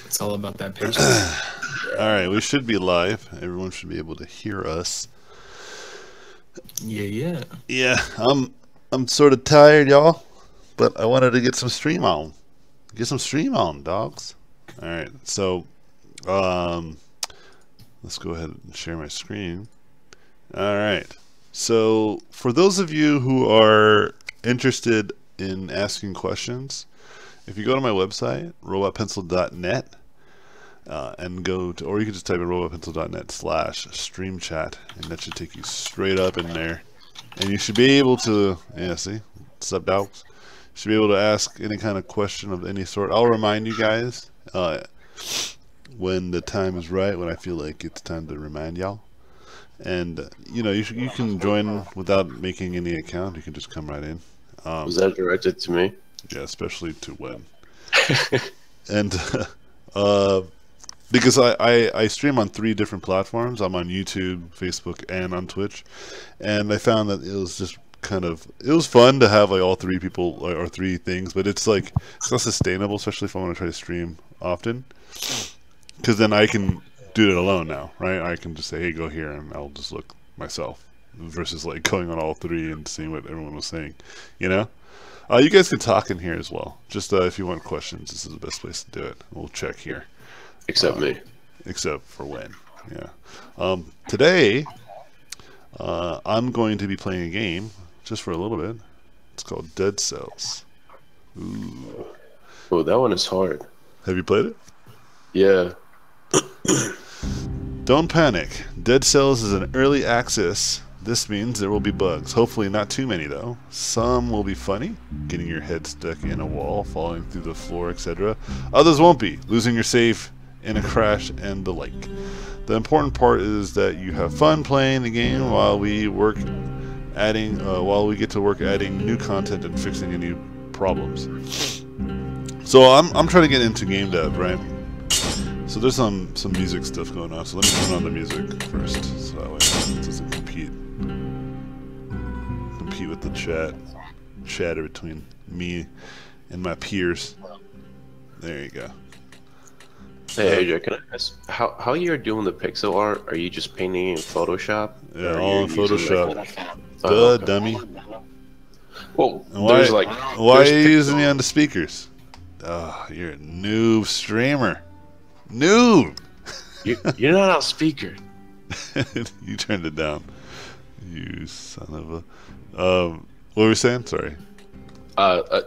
It's all about that patience. Alright, we should be live. Everyone should be able to hear us. Yeah, yeah. Yeah, I'm sort of tired, y'all, but I wanted to get some stream on. Get some stream on, dogs. Alright, so um let's go ahead and share my screen. Alright. So for those of you who are interested in asking questions, if you go to my website, robotpencil.net, and go to, or you can just type in robotpencil.net/stream chat, and that should take you straight up in there. And you should be able to, yeah, see, sub dogs. Should be able to ask any kind of question of any sort. I'll remind you guys when the time is right, when I feel like it's time to remind y'all. And you know, you can join without making any account. You can just come right in. Was that directed to me? Yeah, especially to when. And because I stream on 3 different platforms. I'm on YouTube, Facebook, and on Twitch. And I found that it was just kind of, it was fun to have like all 3 people or 3 things, but it's like it's not sustainable, especially if I want to try to stream often. Because then I can do it alone now, right? I can just say, hey, go here, and I'll just look myself, versus like going on all 3 and seeing what everyone was saying, you know? You guys can talk in here as well. Just if you want questions, this is the best place to do it. We'll check here. Except me. Except for when, yeah. Today, I'm going to be playing a game, just for a little bit. It's called Dead Cells. Ooh. Oh, that one is hard. Have you played it? Yeah. Don't panic. Dead Cells is an early access. This means there will be bugs. Hopefully not too many, though. Some will be funny, getting your head stuck in a wall, falling through the floor, etc. Others won't be, losing your save in a crash and the like. The important part is that you have fun playing the game while we get to work adding new content and fixing any problems. So I'm trying to get into game dev, right? So there's some music stuff going on. So let me turn on the music first, so that way it doesn't compete with the chatter between me and my peers. There you go. Hey, AJ, can I ask how you're doing the pixel art? Are you just painting in Photoshop? Yeah, Or all are in you using, Photoshop. like- Duh, okay. dummy. Well, Why, there's like why are there's you using me on the speakers? Oh, you're a noob streamer. Noob! you're not on speaker. You turned it down. You son of a... what were we saying? Sorry.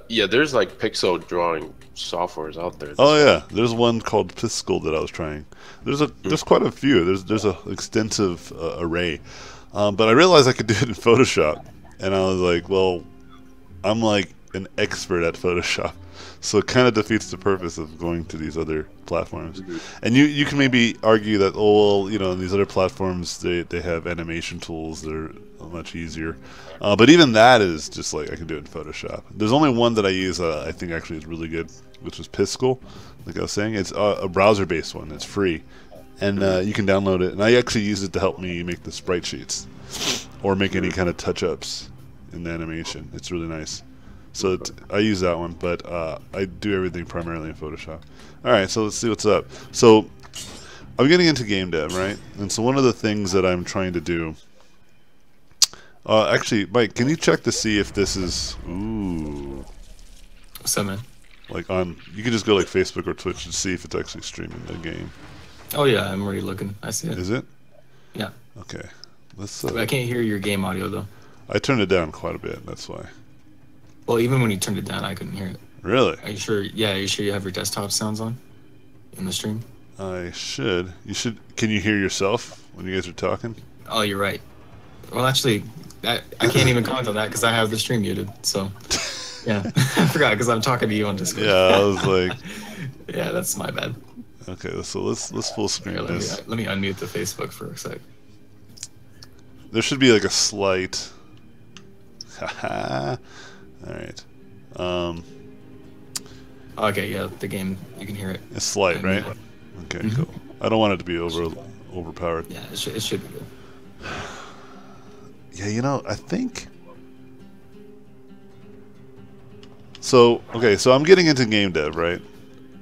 Yeah, there's like pixel drawing softwares out there. Oh yeah, there's one called Piskel that I was trying. There's quite a few. There's a extensive array, but I realized I could do it in Photoshop, and I was like, well, I'm like an expert at Photoshop, so it kind of defeats the purpose of going to these other platforms. And you can maybe argue that, oh well, you know, these other platforms they have animation tools that are much easier, but even that is just like I can do it in Photoshop. There's only one that I use I think actually is really good, which is Piskel. Like I was saying, it's a browser-based one. It's free, and you can download it. And I actually use it to help me make the sprite sheets or make any kind of touch-ups in the animation. It's really nice. So I use that one, but I do everything primarily in Photoshop. All right, so let's see what's up. So I'm getting into game dev, right? And so one of the things that I'm trying to do. Actually, Mike, can you check to see if this is What's up, man? like on? You can just go like Facebook or Twitch and see if it's actually streaming the game. Oh yeah, I'm already looking. I see it. Is it? Yeah. Okay. Let's. I can't hear your game audio though. I turned it down quite a bit. That's why. Well, even when you turned it down, I couldn't hear it. Really? Are you sure? Yeah, are you sure you have your desktop sounds on in the stream? I should. You should. Can you hear yourself when you guys are talking? Oh, you're right. Well, actually, I can't even comment on that because I have the stream muted. So, yeah, I forgot because I'm talking to you on Discord. Yeah, I was like, yeah, that's my bad. okay. So let's full screen Here, this. let me unmute the Facebook for a sec. There should be like a slight. Haha. All right. Okay, yeah, the game, you can hear it. It's slight, right? Okay, cool. I don't want it to be overpowered. Yeah, it should be good. Yeah, you know, I think. So okay, so I'm getting into game dev, right?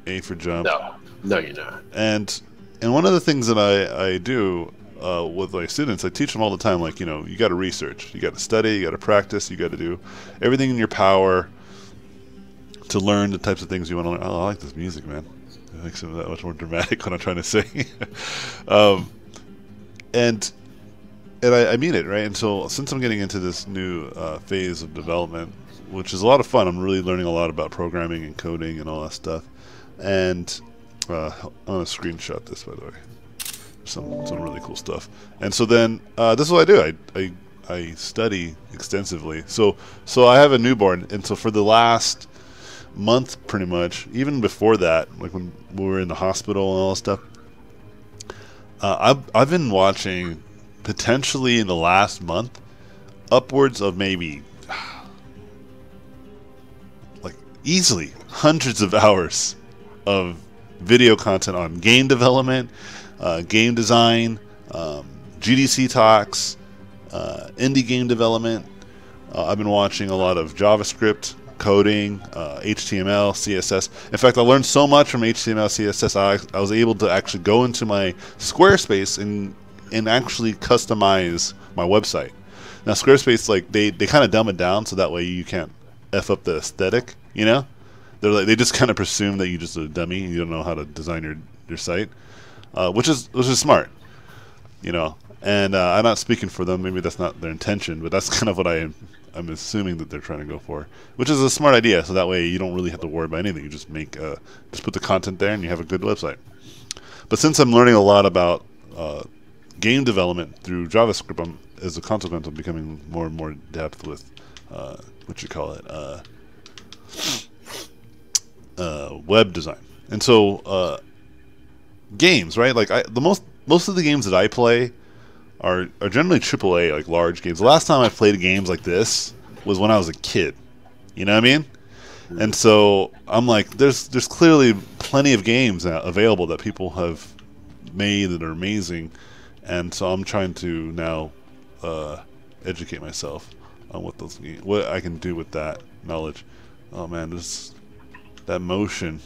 A for jump. No. No, you're not. And one of the things that I do with my students, I teach them all the time, like, you got to research, you got to study, you got to practice, you got to do everything in your power to learn the types of things you want to learn. Oh, I like this music, man. It makes it that much more dramatic what I'm trying to say. And I mean it, right? And so since I'm getting into this new phase of development, which is a lot of fun, I'm really learning a lot about programming and coding and all that stuff. And I'm going to screenshot this, by the way. Some really cool stuff. And so then this is what I do. I study extensively. So I have a newborn, and so for the last month, pretty much, even before that, like when we were in the hospital and all that stuff, I've been watching, potentially in the last month, upwards of maybe like easily hundreds of hours of video content on game development, game design, GDC talks, indie game development. I've been watching a lot of JavaScript coding, HTML, CSS. In fact, I learned so much from HTML, CSS. I was able to actually go into my Squarespace and actually customize my website. Now, Squarespace, like they kind of dumb it down so that way you can't f up the aesthetic. They're like, they just kind of presume that you're just a dummy and you don't know how to design your site, which is smart. And I'm not speaking for them. Maybe that's not their intention, but that's kind of what I'm assuming that they're trying to go for, which is a smart idea. So that way you don't really have to worry about anything. You just just put the content there and you have a good website. But since I'm learning a lot about game development through JavaScript, as a consequence, I'm becoming more and more depth with web design. And so games, right? Like most of the games that I play are generally AAA, like large games. The last time I played games like this was when I was a kid. You know what I mean? And so I'm like, there's clearly plenty of games available that people have made that are amazing, and so I'm trying to now educate myself on what I can do with that knowledge. Oh man, that motion.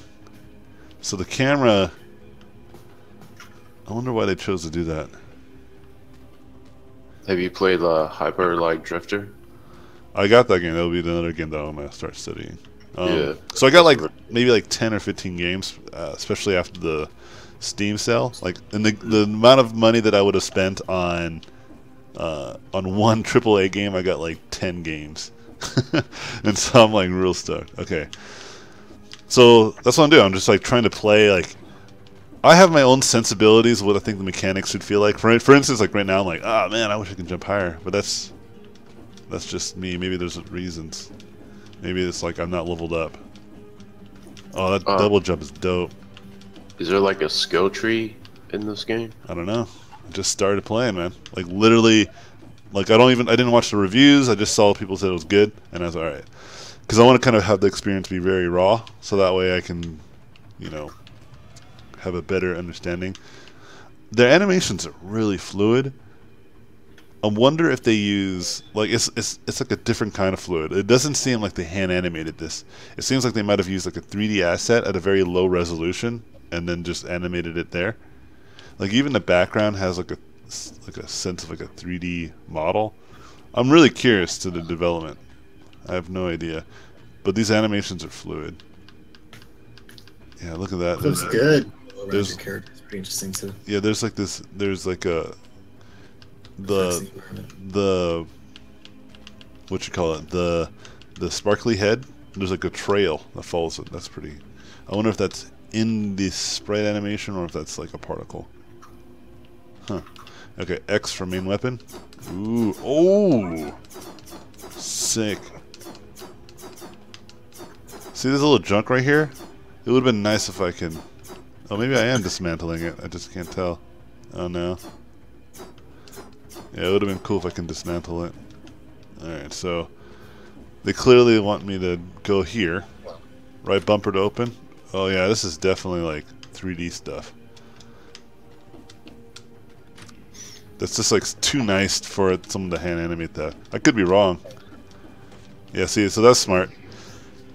So the camera, I wonder why they chose to do that. Have you played Hyper Light Drifter? I got that game. That'll be another game that I'm gonna start studying. Yeah. So I got maybe 10 or 15 games, especially after the Steam sale. Like, and the amount of money that I would have spent on one AAA game, I got like 10 games, and so I'm like real stoked. Okay, so that's what I'm doing. I'm just like trying to play. Like, I have my own sensibilities of what I think the mechanics should feel like. For instance, like right now, I'm like, oh man, I wish I could jump higher, but that's just me. Maybe there's reasons. Maybe it's like I'm not leveled up. Oh, that double jump is dope. Is there like a skill tree in this game? I don't know. I just started playing, man. Like literally, like I didn't watch the reviews. I just saw people said it was good, and I was all right. Because I want to kind of have the experience be very raw, so that way I can, have a better understanding. Their animations are really fluid. I wonder if they use it's like a different kind of fluid. It doesn't seem like they hand animated this. It seems like they might have used like a 3D asset at a very low resolution and then just animated it there. Like even the background has like a sense of like a 3D model. I'm really curious to the development. I have no idea, but these animations are fluid. Yeah, look at that. Looks good. There's characters pretty interesting too. Yeah, there's like this. There's like the what you call it, the sparkly head. There's like a trail that follows it. That's pretty. I wonder if that's in the sprite animation or if that's like a particle. Huh. Okay, X for main weapon. Ooh, oh, sick. See this little junk right here? It would have been nice if I can. Oh, maybe I am dismantling it. I just can't tell. Oh no. Yeah, it would have been cool if I can dismantle it. Alright, so they clearly want me to go here. Right bumper to open. Oh yeah, this is definitely like 3D stuff. That's just like too nice for someone to hand animate that. I could be wrong. Yeah, see, so that's smart.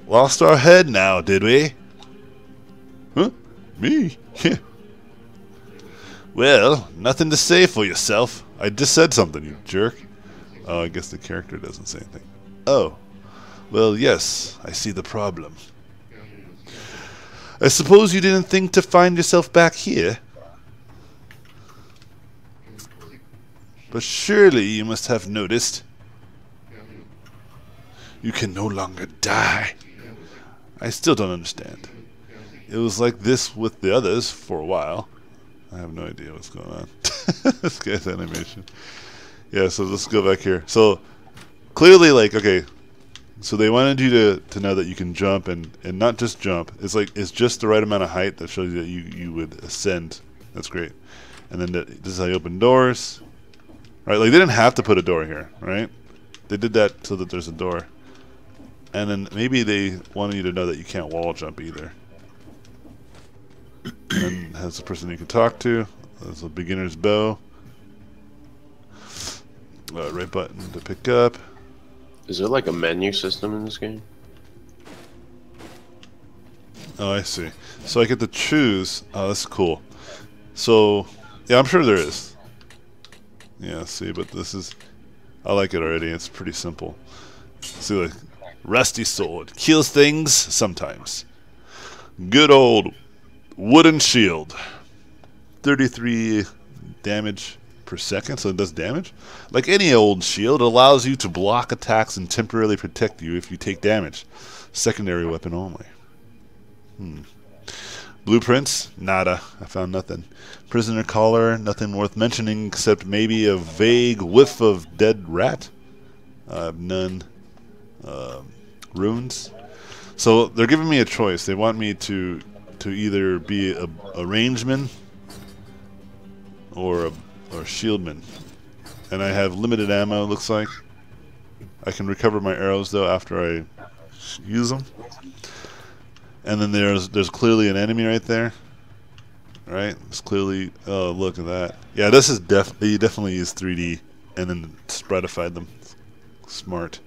Lost our head now, did we? Huh? Me? Well, nothing to say for yourself. I just said something, you jerk. Oh, I guess the character doesn't say anything. Oh. Well, yes, I see the problem. I suppose you didn't think to find yourself back here? But surely you must have noticed. You can no longer die. I still don't understand. It was like this with the others for a while. I have no idea what's going on. This guy's animation. Yeah, so let's go back here. So, clearly, like, okay, so they wanted you to know that you can jump and not just jump. It's like, it's just the right amount of height that shows you that you would ascend. That's great. And then this is how you open doors. Right, like, they didn't have to put a door here, right? They did that so that there's a door. And then maybe they wanted you to know that you can't wall jump either. And then has a person you can talk to. There's a beginner's bow. Right button to pick up. Is there like a menu system in this game? Oh, I see. So I get to choose. Oh, that's cool. So, yeah, I'm sure there is. Yeah, see, but this is... I like it already. It's pretty simple. See, like, rusty sword. Kills things sometimes. Good old wooden shield. 33 damage per second, so it does damage. Like any old shield, it allows you to block attacks and temporarily protect you if you take damage. Secondary weapon only. Blueprints? Nada. I found nothing. Prisoner collar? Nothing worth mentioning except maybe a vague whiff of dead rat. I have none. Runes? So they're giving me a choice. They want me to either be a rangeman or shieldman. And I have limited ammo, it looks like. I can recover my arrows though after I use them. And then there's clearly an enemy right there. Right? It's clearly, oh, look at that. Yeah, this is you definitely use 3D and then spreadified them. Smart.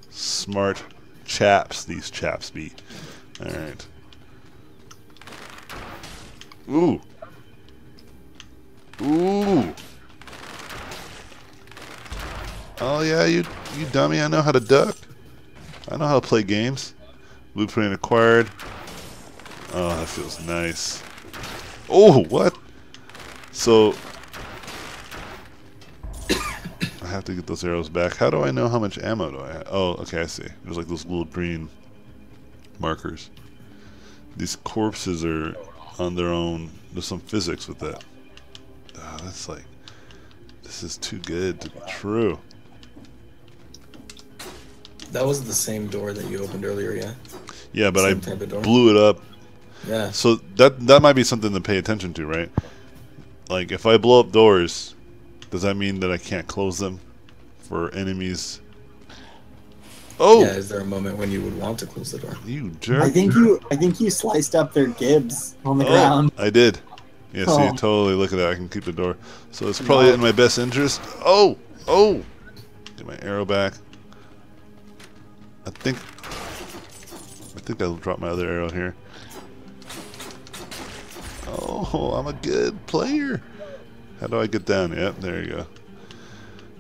Smart chaps, these chaps be. Alright. Ooh. Ooh. Oh yeah, you dummy, I know how to duck. I know how to play games. Blueprint acquired. Oh, that feels nice. Oh, what? So I have to get those arrows back. How do I know how much ammo do I have? Oh, okay, I see. There's like those little green markers. These corpses are on their own. There's some physics with that. Oh, that's like, this is too good to be true. That was the same door that you opened earlier, yeah? Yeah, but Same type of door? blew it up. Yeah. So that might be something to pay attention to, right? Like, if I blow up doors, does that mean that I can't close them for enemies? Oh! Yeah, is there a moment when you would want to close the door? You jerk. I think you sliced up their gibs on the ground. I did. Yeah, see, totally, look at that. I can keep the door. So it's probably in my best interest. Oh! Oh! Get my arrow back. I think I'll drop my other arrow here. Oh, I'm a good player. How do I get down? Yep, there you go.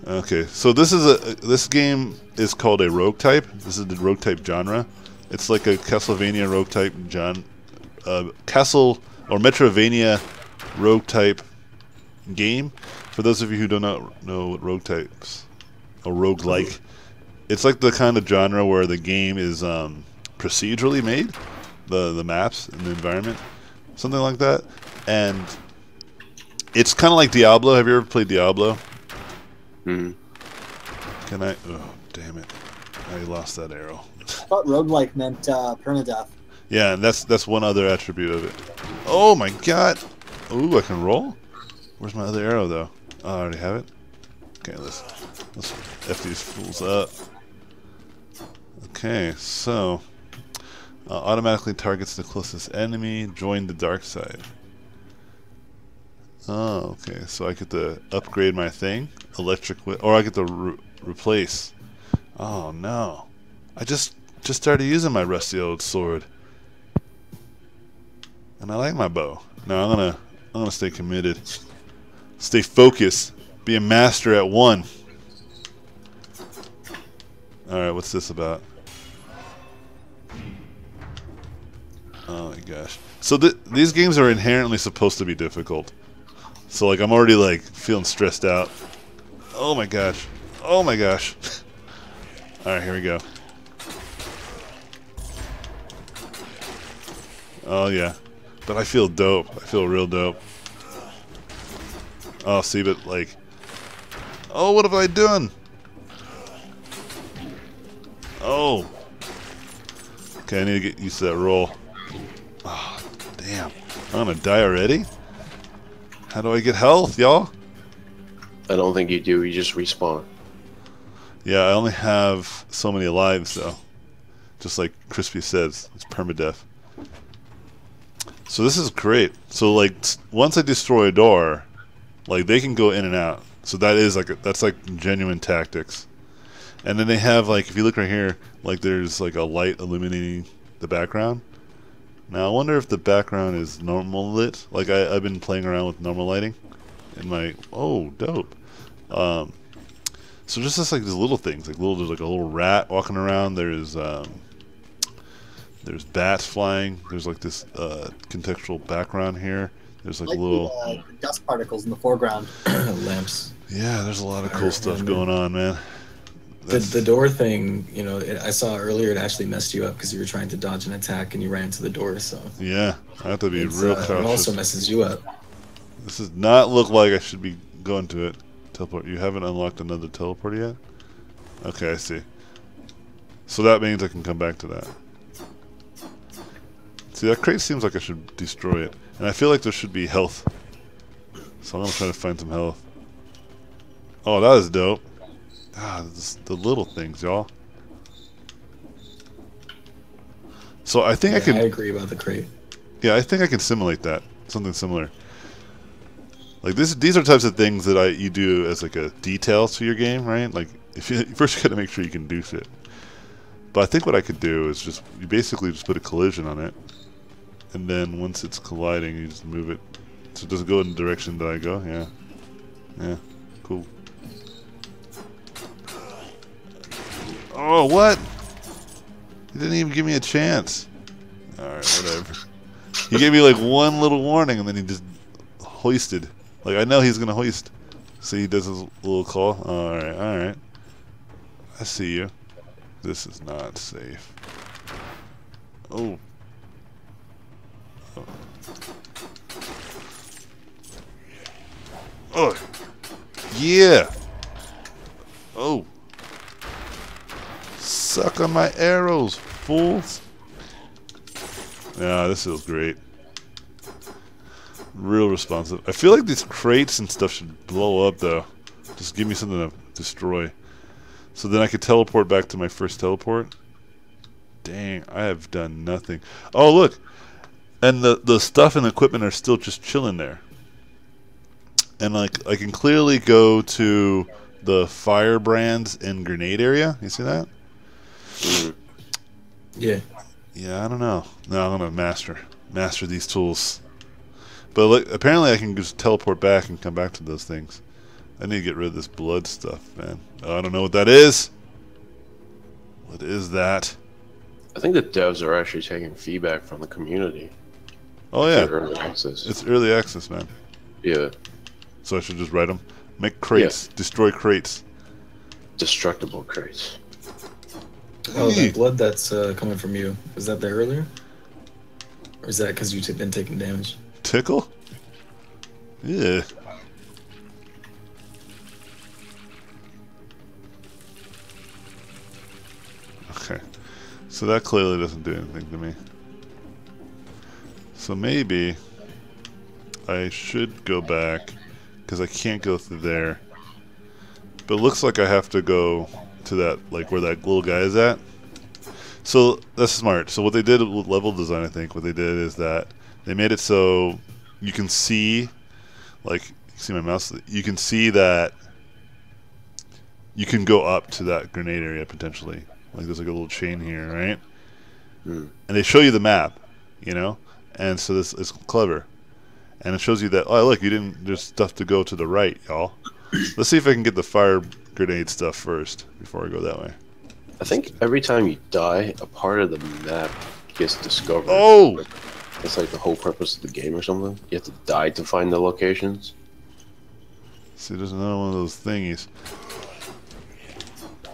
Okay, so this game is called a rogue type. This is the rogue type genre. It's like a Castlevania rogue type Castle or Metrovania rogue type game. For those of you who do not know what rogue types or roguelike, it's like the kind of genre where the game is procedurally made, the maps and the environment, something like that. And it's kind of like Diablo. Have you ever played Diablo? Hmm. Can I? Oh, damn it! I lost that arrow. I thought roguelike meant permadeath. Yeah, and that's one other attribute of it. Oh my god! Ooh, I can roll. Where's my other arrow though? Oh, I already have it. Okay, let's F these fools up. Okay, so automatically targets the closest enemy. Join the dark side. Oh, okay. So I get to upgrade my thing, or I get to replace. Oh no! I just started using my rusty old sword. And I like my bow. No, I'm gonna stay committed. Stay focused. Be a master at one. Alright, what's this about? Oh my gosh. So these games are inherently supposed to be difficult. So like I'm already like feeling stressed out. Oh my gosh. Oh my gosh. Alright, here we go. Oh yeah. But I feel dope. I feel real dope. Oh, see, but like... Oh, what have I done? Oh. Okay, I need to get used to that roll. Oh, damn. I'm gonna die already? How do I get health, y'all? I don't think you do. You just respawn. Yeah, I only have so many lives, though. Just like Crispy says, it's permadeath. So this is great. So like, once I destroy a door, like they can go in and out. So that is like that's like genuine tactics. And then they have like, if you look right here, like there's like a light illuminating the background. Now I wonder if the background is normal lit. Like I've been playing around with normal lighting in my dope. So just like these little things, like there's like a little rat walking around. There's bats flying. There's like this contextual background here. There's like little the dust particles in the foreground. Lamps. yeah. There's a lot of cool stuff going on, man. The door thing, you know, I saw earlier it actually messed you up because you were trying to dodge an attack and you ran into the door. So Yeah, I have to be real cautious. it also messes you up. This does not look like I should be going to it. Teleport. You haven't unlocked another teleport yet? Okay, I see. So that means I can come back to that. See, that crate seems like I should destroy it. And I feel like there should be health. So I'm going to try to find some health. Oh, that is dope. Ah, the little things, y'all. So I think I can... I agree about the crate. Yeah, I think I can simulate that. Something similar. Like these are types of things that you do as like a detail to your game, right? Like if you first got to make sure you can do shit. But I think what I could do is you basically just put a collision on it, and then once it's colliding, you just move it so it doesn't go in the direction that I go. Yeah, cool. Oh, what? He didn't even give me a chance. All right, whatever. He gave me like one little warning, and then he just hoisted. Like, I know he's going to hoist. See, he does his little call. Alright. I see you. This is not safe. Oh. Oh. Yeah. Oh. Suck on my arrows, fools. Yeah, this feels great. Real responsive. I feel like these crates and stuff should blow up though. Just give me something to destroy. So then I could teleport back to my first teleport. Dang, I have done nothing. Oh look! And the stuff and equipment are still just chilling there. And like I can clearly go to the firebrands and grenade area. You see that? Yeah. Yeah, I don't know. No, I'm gonna master these tools. But look, apparently I can just teleport back and come back to those things. I need to get rid of this blood stuff, man. Oh, I don't know what that is. What is that? I think the devs are actually taking feedback from the community. Oh yeah, Early access. it's early access, man. Yeah. So I should just write them. Make crates. Yeah. Destroy crates. Destructible crates. Oh, that blood that's coming from you. Was that there earlier? Or is that because you've been taking damage? Tickle? Yeah. Okay. So that clearly doesn't do anything to me. So maybe I should go back because I can't go through there. But it looks like I have to go to that, like where that little guy is at. So that's smart. So what they did with level design, I think, what they did is that they made it so you can see, like, you see my mouse? You can see that you can go up to that grenade area potentially. Like there's like a little chain here, right? And they show you the map, you know? And so this is clever. And it shows you that, oh, look, you didn't, there's stuff to go to the right, y'all. Let's see if I can get the fire grenade stuff first before I go that way. I think every time you die, a part of the map gets discovered. Oh! It's like the whole purpose of the game or something. You have to die to find the locations. See, there's another one of those thingies.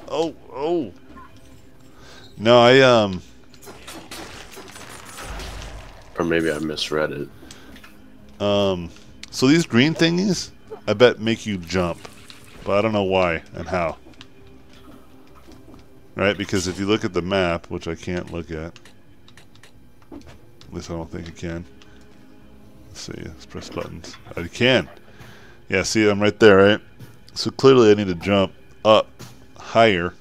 Oh, oh. No, Or maybe I misread it. So these green thingies, I bet make you jump. But I don't know why and how. Right? Because if you look at the map, which I can't look at least I don't think I can. Let's see, let's press buttons. I can. Yeah, see, I'm right there, right? So clearly I need to jump up higher.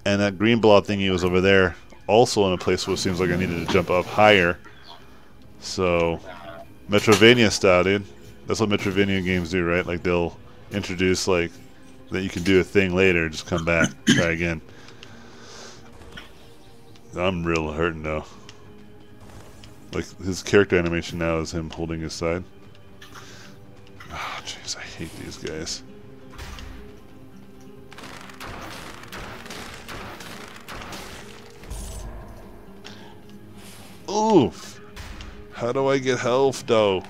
And that green blob thingy was over there, also in a place where it seems like I needed to jump up higher. So, Metrovania style, dude. That's what Metrovania games do, right? Like, they'll introduce, like, that you can do a thing later, just come back, try again. I'm real hurting, though. Like, his character animation now is him holding his side. Oh, jeez, I hate these guys. Oof! How do I get health, though?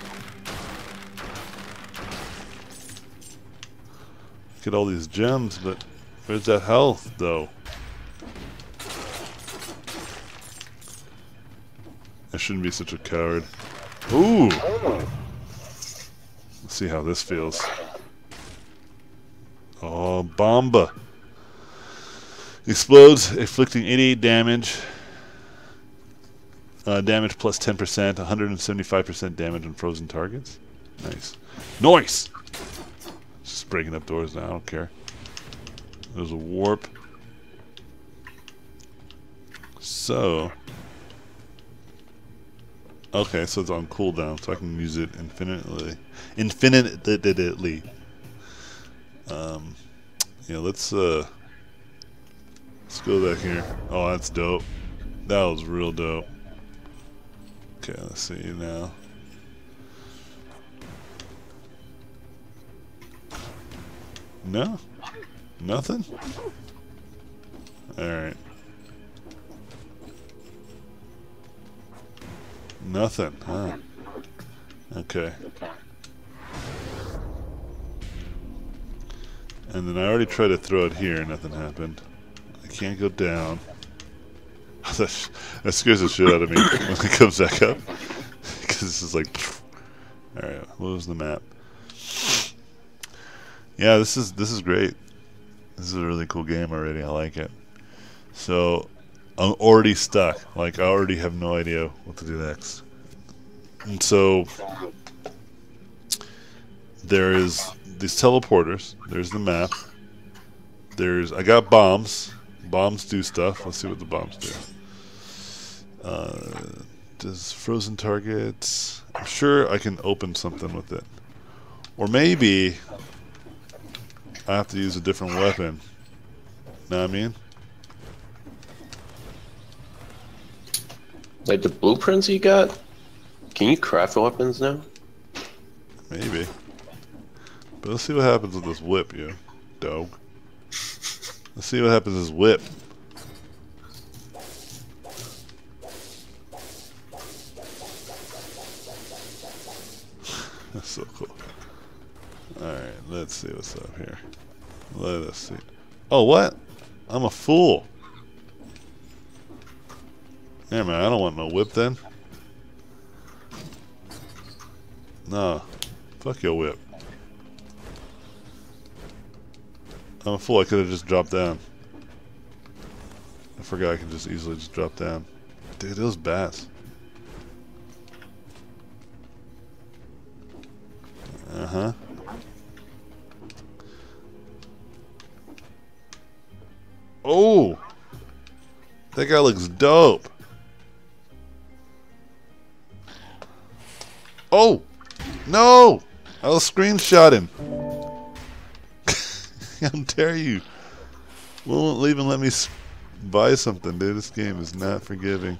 Get all these gems, but where's that health, though? I shouldn't be such a coward. Ooh! Let's see how this feels. Oh, Bomba! Explodes, inflicting 88 damage. Damage plus 10%, 175% damage on frozen targets. Nice. Nice! Just breaking up doors now, I don't care. There's a warp. So... Okay, so it's on cooldown, so I can use it infinitely. Yeah, let's go back here. Oh, that's dope. That was real dope. Okay, let's see now. No? Nothing? Alright. Nothing, huh? Okay. And then I already tried to throw it here, nothing happened. I can't go down. That scares the shit out of me when it comes back up. Because this is like... Alright, what was the map? Yeah, this is great. This is a really cool game already, I like it. So... I'm already stuck. Like, I already have no idea what to do next. And so, there is these teleporters. There's the map. I got bombs. Bombs do stuff. Let's see what the bombs do. Does frozen targets... I'm sure I can open something with it. Or maybe I have to use a different weapon. Know what I mean? Like the blueprints you got? Can you craft weapons now? Maybe. But let's see what happens with this whip, you dog. Let's see what happens with this whip. That's so cool. Alright, let's see what's up here. Let us see. Oh, what? I'm a fool. Yeah, man, I don't want no whip then. Nah. Fuck your whip. I'm a fool, I could have just dropped down. I forgot I can just easily just drop down. Dude, those bats. Uh-huh. Oh! That guy looks dope. Oh! No! I'll screenshot him. How dare you? Won't even let me buy something, dude. This game is not forgiving.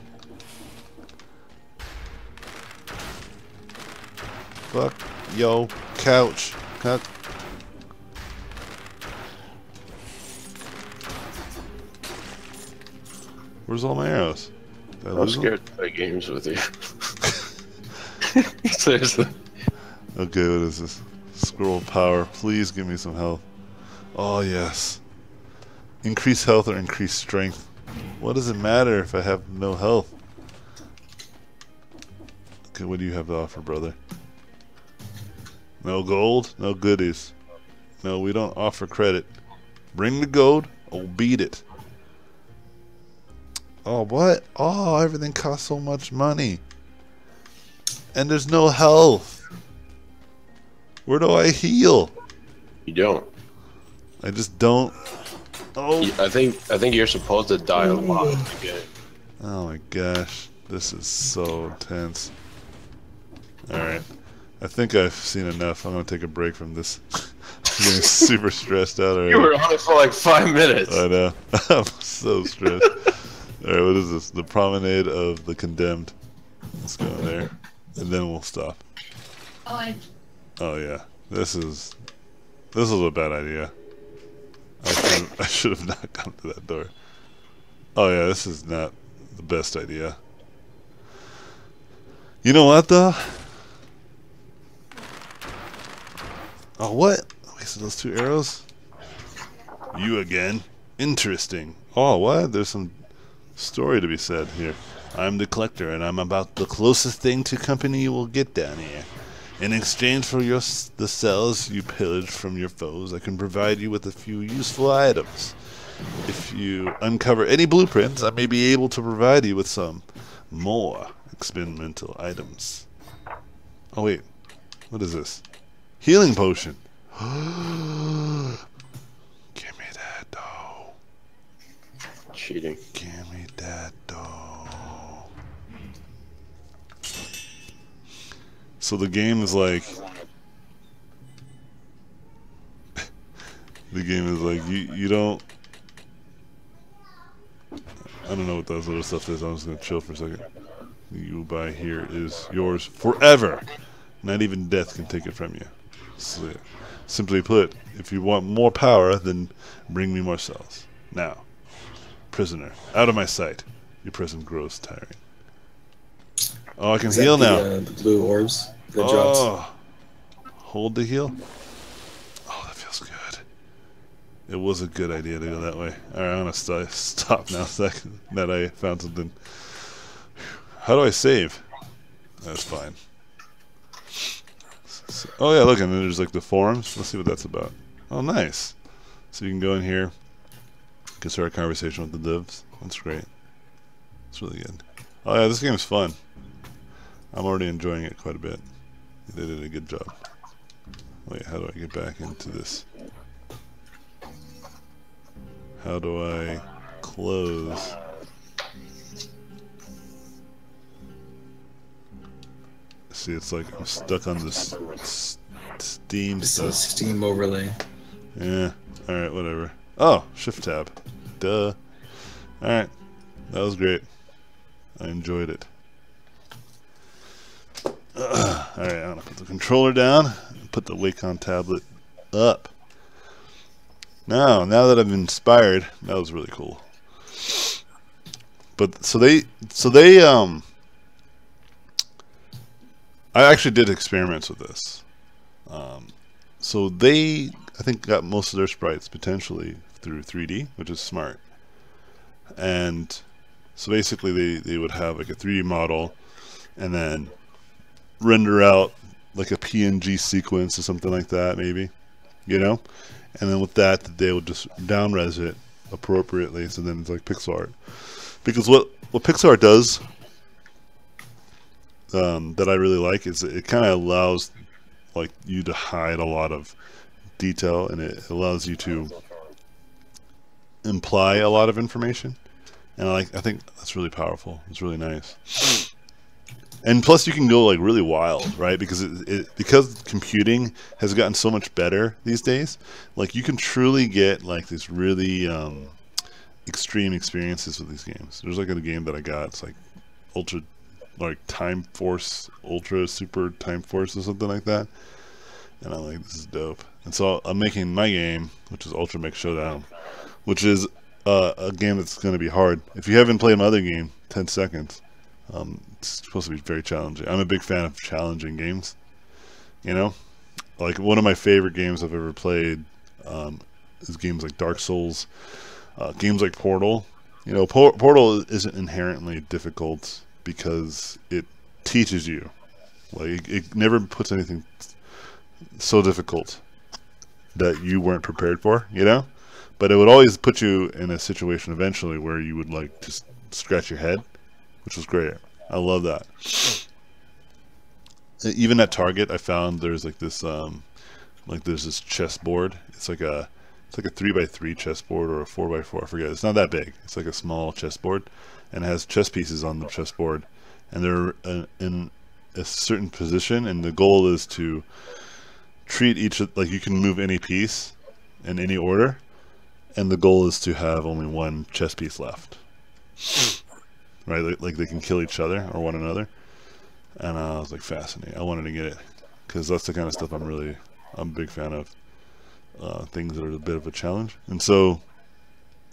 Fuck yo couch. Cut. Where's all my arrows? Did I I'm lose them? scared to play games with you. Seriously. Okay, what is this? Scroll power. Please give me some health. Oh, yes. Increase health or increase strength. What does it matter if I have no health? Okay, what do you have to offer, brother? No gold? No goodies. No, we don't offer credit. Bring the gold or beat it. Oh, what? Oh, everything costs so much money. And there's no health. Where do I heal? You don't. I just don't. Oh. I think you're supposed to die a lot to get it. Oh my gosh. This is so intense. Alright. I think I've seen enough. I'm gonna take a break from this. I'm getting super stressed out already. You were on it for like 5 minutes. I know. I'm so stressed. Alright, what is this? The Promenade of the Condemned. Let's go in there. And then we'll stop. Oh yeah. This is a bad idea. I should have not come to that door. Oh yeah, this is not the best idea. You know what though? Oh what? I wasted those 2 arrows? You again? Interesting. Oh what? There's some story to be said here. I'm the collector and I'm about the closest thing to company you will get down here. In exchange for the cells you pillaged from your foes, I can provide you with a few useful items. If you uncover any blueprints, I may be able to provide you with some more experimental items. Oh wait, what is this? Healing potion. Give me that dough. Cheating. Give me that dough. So the game is like, you don't, I don't know what that little stuff is. I'm just gonna chill for a second. You buy here is yours forever. Not even death can take it from you. So, simply put, if you want more power, then bring me more cells. Now, prisoner, out of my sight. Your presence grows tiring. Oh, I can Is that heal the, now. the blue orbs. The drops. Oh, hold the heal. Oh, that feels good. It was a good idea to go that way. All right, I'm gonna stop now. Second that I found something. How do I save? That's fine. Oh yeah, look, and then there's like the forums. Let's see what that's about. Oh, nice. So you can go in here, you can start a conversation with the devs. That's great. It's really good. Oh yeah, this game's fun. I'm already enjoying it quite a bit. They did a good job. Wait, how do I get back into this? How do I close? See, it's like I'm stuck on this Steam It's a stuff. Steam overlay. Yeah, alright, whatever. Oh, Shift Tab. Duh. Alright, that was great. I enjoyed it. Alright, I'm gonna put the controller down and put the Wacom tablet up. Now that I've been inspired, that was really cool. But so they I actually did experiments with this. So they, I think, got most of their sprites potentially through 3D, which is smart. And so basically they would have like a 3D model and then render out like a PNG sequence or something like that, maybe, you know? And then with that, they would just down-res it appropriately, so then it's like pixel art. Because what pixel art does that I really like is it kind of allows like you to hide a lot of detail, and it allows you to imply a lot of information. And I think that's really powerful. It's really nice. And plus, you can go like really wild, right? Because because computing has gotten so much better these days. Like you can truly get like these really extreme experiences with these games. There's like a game that I got. It's like ultra like Time Force Ultra Super Time Force or something like that. And I'm like, this is dope. And so I'm making my game, which is Ultra Mech Showdown, which is a game that's going to be hard. If you haven't played my other game, 10 Seconds, it's supposed to be very challenging. I'm a big fan of challenging games. You know, like one of my favorite games I've ever played is games like Dark Souls, games like Portal. You know, Portal isn't inherently difficult because it teaches you. Like it never puts anything so difficult that you weren't prepared for, you know? But it would always put you in a situation eventually where you would like just scratch your head, which was great. I love that. Even at Target, I found there's like this there's this chessboard. It's like a 3x3 chessboard or a 4x4. I forget. It's not that big. It's like a small chessboard, and it has chess pieces on the chessboard, and they're in a certain position, and the goal is to treat each, like you can move any piece in any order, and the goal is to have only one chess piece left. Right, like they can kill each other or one another, and I was like fascinated. I wanted to get it because that's the kind of stuff I'm a big fan of. Things that are a bit of a challenge, and so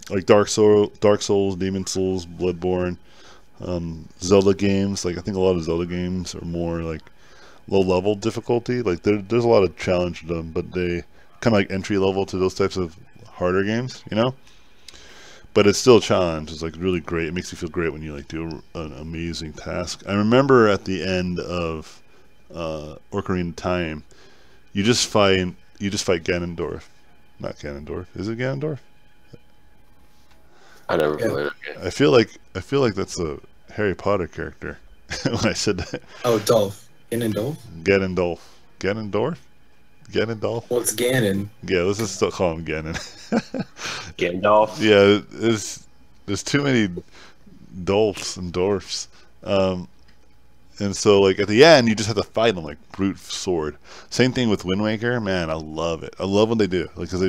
like Dark Souls, Demon Souls, Bloodborne, Zelda games. Like I think a lot of Zelda games are more like low level difficulty. Like there's a lot of challenge to them, but they kind of like entry level to those types of harder games, you know. But it's still a challenge. It's like really great. It makes you feel great when you like do an amazing task. I remember at the end of Ocarina of Time, you just fight Ganondorf. Not Ganondorf. Is it Ganondorf? I never played it. I feel like that's a Harry Potter character when I said that. Oh, Dolph. Ganondorf? Ganondorf? Well, it's Ganon. Yeah, let's just still call him Ganon. Gandalf. Yeah, there's too many Dolphs and Dwarfs. And so, like, at the end, you just have to fight them, like, brute sword. Same thing with Wind Waker. Man, I love it. I love what they do. Like, because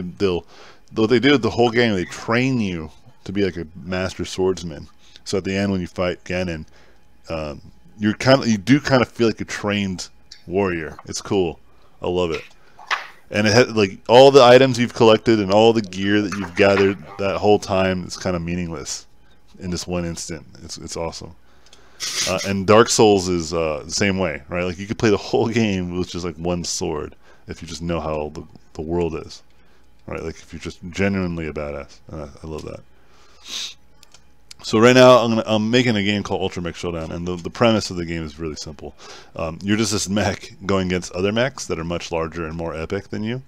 what they do the whole game, they train you to be, like, a master swordsman. So at the end, when you fight Ganon, you do kind of feel like a trained warrior. It's cool. I love it. And it had, like, all the items you've collected and all the gear that you've gathered that whole time is kind of meaningless in this one instant. It's awesome. And Dark Souls is the same way, right? Like you could play the whole game with just like one sword if you just know how the world is, right? Like if you're just genuinely a badass. And I love that. So right now I'm making a game called Ultra Mech Showdown, and the premise of the game is really simple. You're just this mech going against other mechs that are much larger and more epic than you,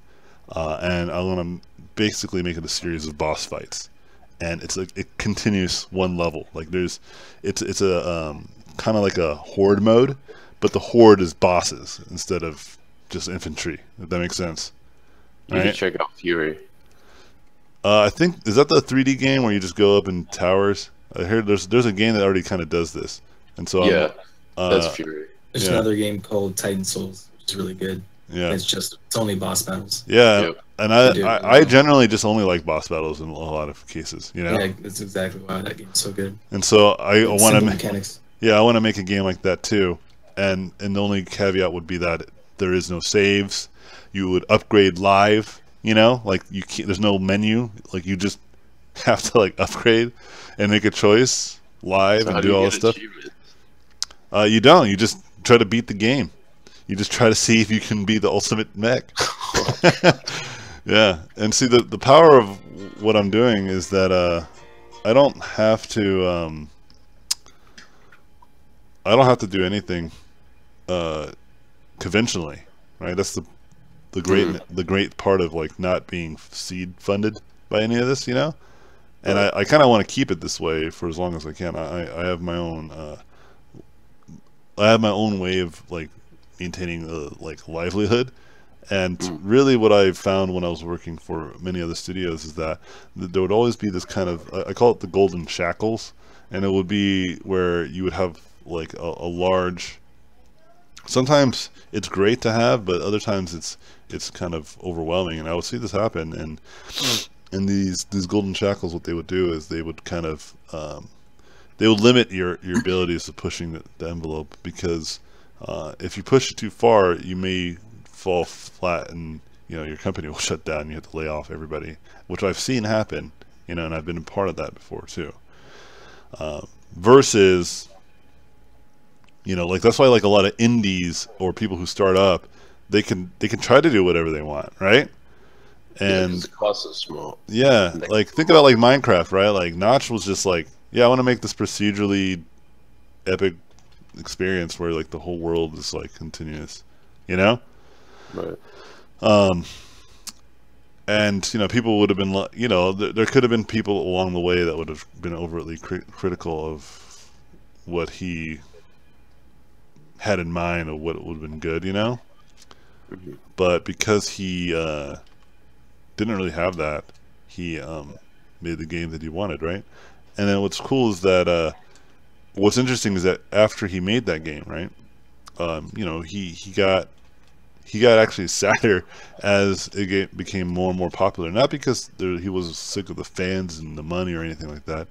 and I want to basically make it a series of boss fights. And it's like it continues one level. Like it's a kind of like a horde mode, but the horde is bosses instead of just infantry. If that makes sense. You should check out Fury. I think is that the 3D game where you just go up in towers. I heard there's a game that already kind of does this, and so yeah, that's Fury. There's another game called Titan Souls, which is really good. Yeah, it's only boss battles. Yeah. Yep. And I generally just only like boss battles in a lot of cases, you know. Yeah, that's exactly why that game's so good. And so I want to mechanics. Yeah, I want to make a game like that too. And the only caveat would be that there is no saves. You would upgrade live, you know, like there's no menu. Like you just have to like upgrade and make a choice live and do all this stuff. You don't. You just try to beat the game. You just try to see if you can be the ultimate mech. Yeah, and see the power of what I'm doing is that I don't have to do anything conventionally, right? That's the great part of like not being seed funded by any of this, you know. And I kind of want to keep it this way for as long as I can. I have my own way of like maintaining like livelihood. And really what I found when I was working for many other studios is that there would always be this kind of, I call it the golden shackles, and it would be where you would have like a large, sometimes it's great to have, but other times it's kind of overwhelming, and I would see this happen, and these golden shackles, what they would do is they would kind of they will limit your abilities of pushing the envelope, because if you push it too far, you may fall flat and your company will shut down. You have to lay off everybody, which I've seen happen, and I've been a part of that before too. Versus, like that's why like a lot of indies or people who start up, they can try to do whatever they want, right? And 'cause the cost is small. yeah, like think about like Minecraft, right? Like Notch was just like, yeah, I want to make this procedurally epic experience where like the whole world is like continuous, Right. And people would have been, there could have been people along the way that would have been overtly critical of what he had in mind or what would have been good, Mhm. But because he didn't really have that, he made the game that he wanted, right? And then what's cool is that what's interesting is that after he made that game, right? He got actually sadder as it became more and more popular. Not because he was sick of the fans and the money or anything like that.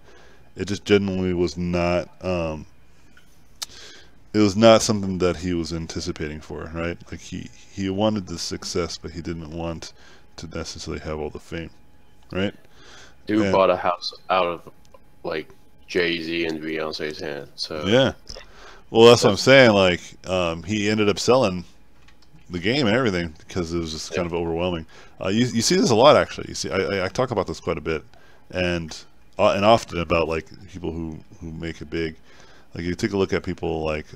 It just genuinely was not. It was not something that he was anticipating for, right? Like he wanted the success, but he didn't want to necessarily have all the fame, right? Dude Yeah. bought a house out of like Jay-Z and Beyonce's hand. So Yeah. Well, that's what I'm saying. Like, he ended up selling the game and everything because it was just kind of overwhelming. You see this a lot, actually. You see, I talk about this quite a bit, and often about like people who make it big. Like you take a look at people like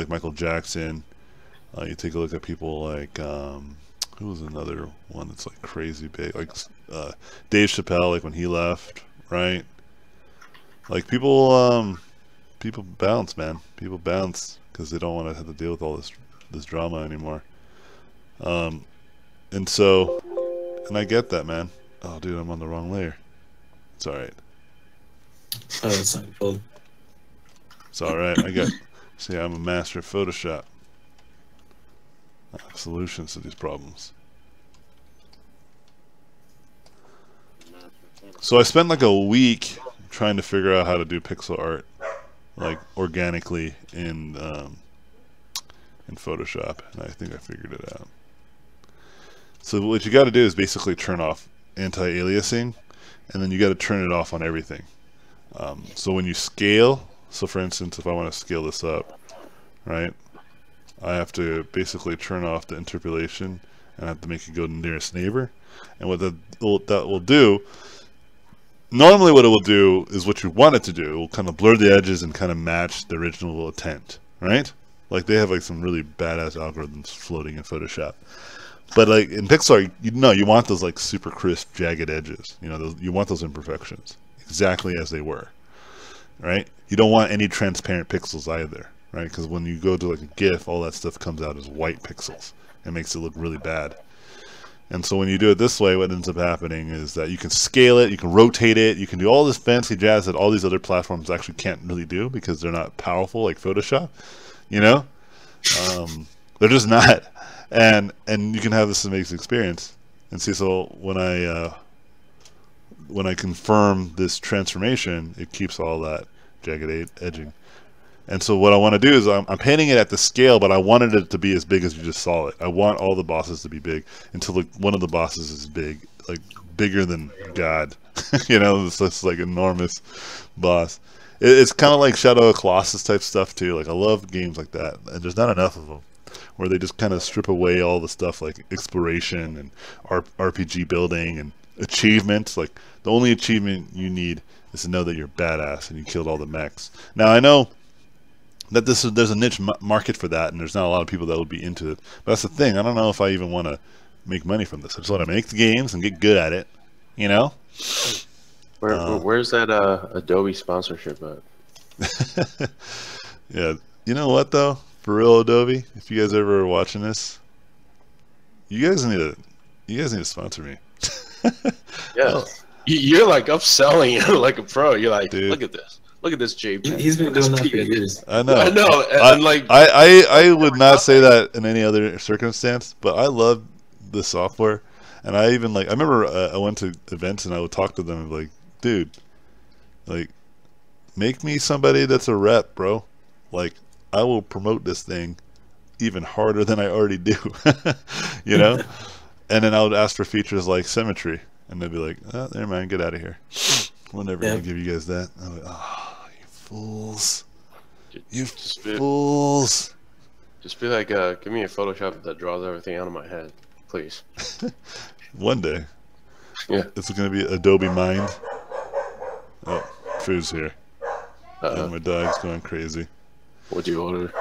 Michael Jackson. You take a look at people like who was another one that's like crazy big, like Dave Chappelle, like when he left, right? Like people bounce, man. People bounce because they don't want to have to deal with all this drama anymore. And I get that, man. Oh, dude, I'm on the wrong layer. It's all right. Oh, that's not your fault. It's all right. See, I'm a master of Photoshop. I have solutions to these problems. So I spent like a week trying to figure out how to do pixel art, like organically in Photoshop, and I think I figured it out. So what you got to do is basically turn off anti-aliasing, and then you got to turn it off on everything. So when you scale, so for instance, if I want to scale this up, right, I have to basically turn off the interpolation and I have to make it go to nearest neighbor. And what that will do, normally what it will do is what you want it to do. It will kind of blur the edges and kind of match the original intent, right? Like they have like some really badass algorithms floating in Photoshop. But like in Pixar, you want those like super crisp, jagged edges. You want those imperfections exactly as they were, right? You don't want any transparent pixels either, right? Because when you go to like a GIF, all that stuff comes out as white pixels. It makes it look really bad. And so when you do it this way, what ends up happening is that you can scale it, you can rotate it, you can do all this fancy jazz that all these other platforms actually can't really do because they're not powerful like Photoshop. They're just not. And you can have this amazing experience. And see, so when I confirm this transformation, it keeps all that jagged edging. And so what I want to do is I'm painting it at the scale, but I wanted it to be as big as you just saw it. I want all the bosses to be big until like one of the bosses is big, like bigger than God. It's this like enormous boss. It's kind of like Shadow of Colossus type stuff too. Like I love games like that, and there's not enough of them, where they just kind of strip away all the stuff like exploration and RPG building and achievements. Like the only achievement you need is to know that you're badass and you killed all the mechs. Now I know that there's a niche market for that, and there's not a lot of people that would be into it. But that's the thing. I don't know if I even want to make money from this. I just want to make the games and get good at it. Where's that Adobe sponsorship at? Yeah. You know what though? For real, Adobe, if you guys ever are watching this, you guys need to sponsor me. Yeah. You're like upselling it like a pro. You're like, dude, look at this. Look at this JPEG. He's been doing that for years. I know. I know. And like, I would not say that in any other circumstance, but I love the software, and I even I remember I went to events and I would talk to them and be like, dude, like make me somebody that's a rep, bro. Like, I will promote this thing even harder than I already do, you know? And then I would ask for features like symmetry, and they'd be like, oh, never mind, get out of here. We'll never Yeah. give you guys that. I'm like, oh, you fools. You Just be, fools. just be like, give me a Photoshop that draws everything out of my head, please. One day. Yeah. It's going to be Adobe Mind. Oh, food's here. And my dog's going crazy. What'd you order?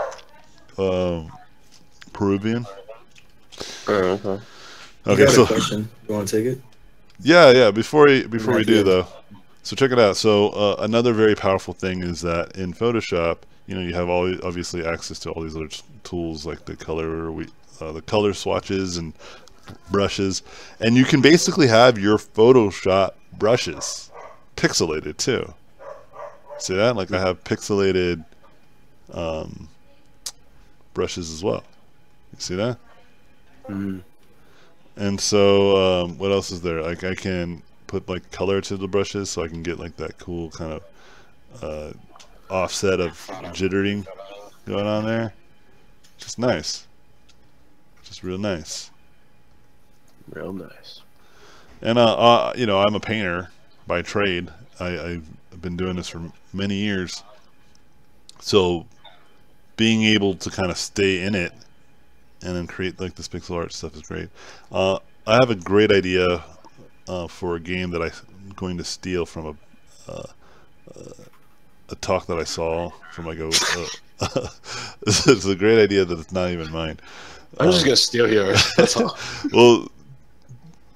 Peruvian. Okay. You Okay, got so a question? You want to take it? yeah. Before we Right do here. though, so check it out. So another very powerful thing is that in Photoshop, you know, you have obviously access to all these other tools like the color swatches and brushes, and you can basically have your Photoshop brushes pixelated too. See that? Like I have pixelated brushes as well. You see that? Mm. And so, what else is there? Like I can put like color to the brushes, so I can get like that cool kind of offset of jittering going on there. Just nice. Just real nice. Real nice. And you know, I'm a painter by trade. I've been doing this for many years. So being able to kind of stay in it and then create like this pixel art stuff is great. I have a great idea for a game that I'm going to steal from a talk that I saw from like it's a great idea that it's not even mine. I'm just gonna steal yours. That's all. Well,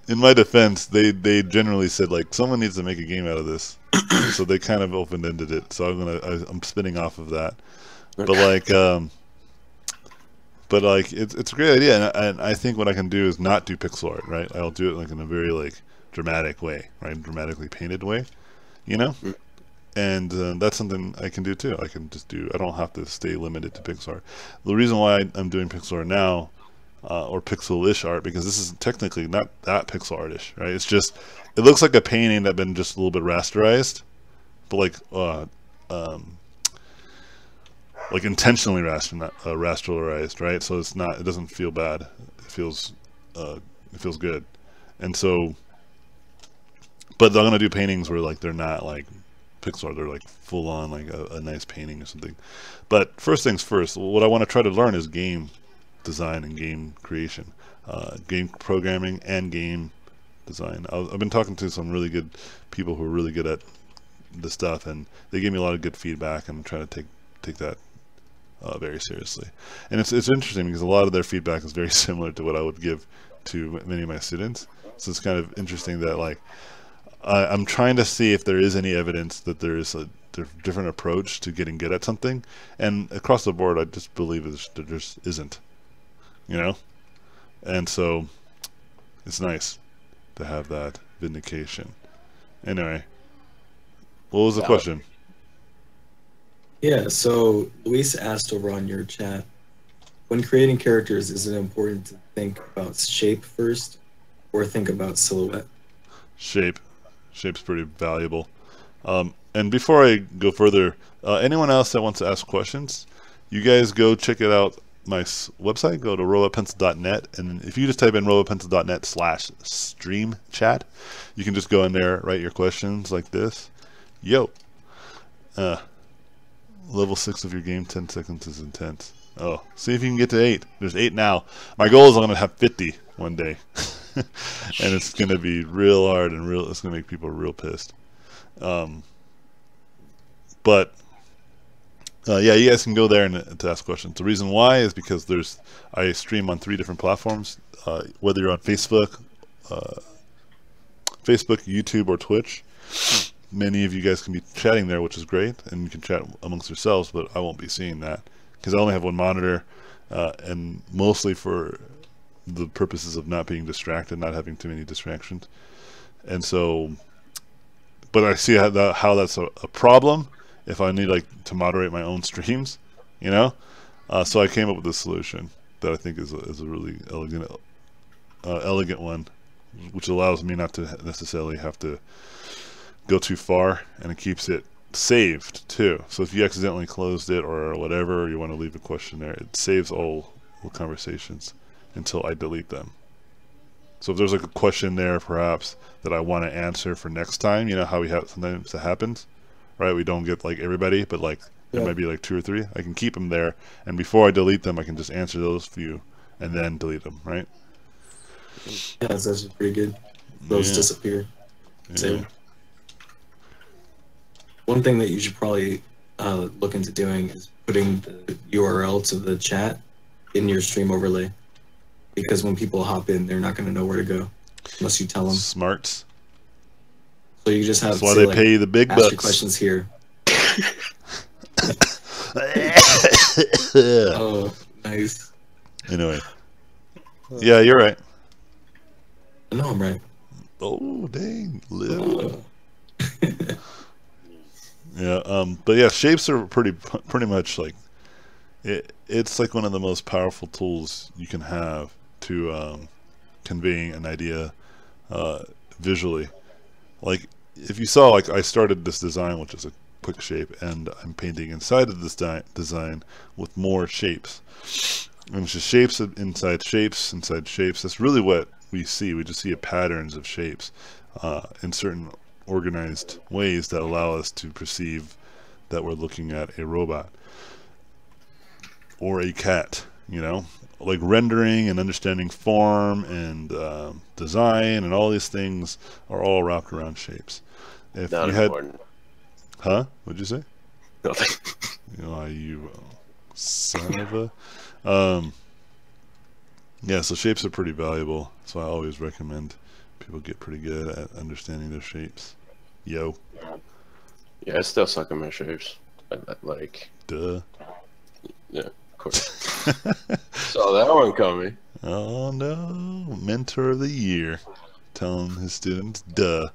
in my defense, they generally said like someone needs to make a game out of this, so they kind of open-ended it. So I'm spinning off of that. But like it's a great idea, and I think what I can do is not do pixel art, right? I'll do it like in a very like dramatic way, right? Dramatically painted way, you know. And that's something I can do too. I can just do. I don't have to stay limited to pixel art. The reason why I'm doing pixel art now, or pixel-ish art, because this is technically not that pixel artish, right? It's just it looks like a painting that's been just a little bit rasterized, but like intentionally rasterized, right? So it's not. It doesn't feel bad. It feels good, and so. But I'm gonna do paintings where like they're not like pixel art, they're like full on like a nice painting or something. But first things first, what I want to try to learn is game design and game creation, game programming and game design. I've been talking to some really good people who are really good at the stuff, and they gave me a lot of good feedback, and I'm trying to take that very seriously. And it's interesting because a lot of their feedback is very similar to what I would give to many of my students. So it's kind of interesting that like I'm trying to see if there is any evidence that there is a different approach to getting good at something, and across the board I just believe there just isn't, you know. And so it's nice to have that vindication. Anyway, what was the question? Yeah, so Luis asked over on your chat, when creating characters, is it important to think about shape first or think about silhouette? Shape's pretty valuable. And before I go further, anyone else that wants to ask questions, you guys go check it out. My website, go to robotpencil.net, and if you just type in robotpencil.net/stream chat, you can just go in there, write your questions like this. Yo, level 6 of your game, 10 seconds is intense. Oh, see if you can get to 8. There's 8 now. My goal is I'm gonna have 50 one day, and it's gonna be real hard and it's gonna make people real pissed. But yeah, you guys can go there and to ask questions. The reason why is because I stream on 3 different platforms. Whether you're on Facebook, YouTube, or Twitch, many of you guys can be chatting there, which is great, and you can chat amongst yourselves. But I won't be seeing that because I only have one monitor, and mostly for the purposes of not being distracted, not having too many distractions. And so, but I see how that's a problem if I need like to moderate my own streams, you know. So I came up with a solution that I think is a really elegant one, which allows me not to necessarily have to go too far, and it keeps it saved too. So if you accidentally closed it or whatever, or you want to leave a question there, it saves all conversations until I delete them. So if there's like a question there perhaps that I want to answer for next time, you know how we have sometimes that happens, right? We don't get like everybody, but like there might be like 2 or 3. I can keep them there, and before I delete them, I can just answer those few and then delete them, right? Yeah, that's actually pretty good. Those disappear. Yeah. One thing that you should probably look into doing is putting the URL to the chat in your stream overlay, because when people hop in, they're not going to know where to go unless you tell them. Smarts. So you just have That's why they pay you the big ask your bucks. questions here. Oh, nice. Anyway. Yeah, you're right. No, I'm right. Oh, dang. Live. Oh. Yeah, but yeah, shapes are pretty much like it's like one of the most powerful tools you can have to conveying an idea visually. Like if you saw, like I started this design, which is a quick shape, and I'm painting inside of this design with more shapes. And it's just shapes inside shapes inside shapes. That's really what we see. We just see patterns of shapes in certain organized ways that allow us to perceive that we're looking at a robot or a cat, you know, like rendering and understanding form and design and all these things are all wrapped around shapes. If Not you had, important. huh? What'd you say? Nothing. You know, you son of a. Yeah, so shapes are pretty valuable, so I always recommend people get pretty good at understanding their shapes. Yo. Yeah, I still suck at my shapes. Like, Duh. yeah, of course. Saw that one coming. Oh no, mentor of the year, telling his students, duh.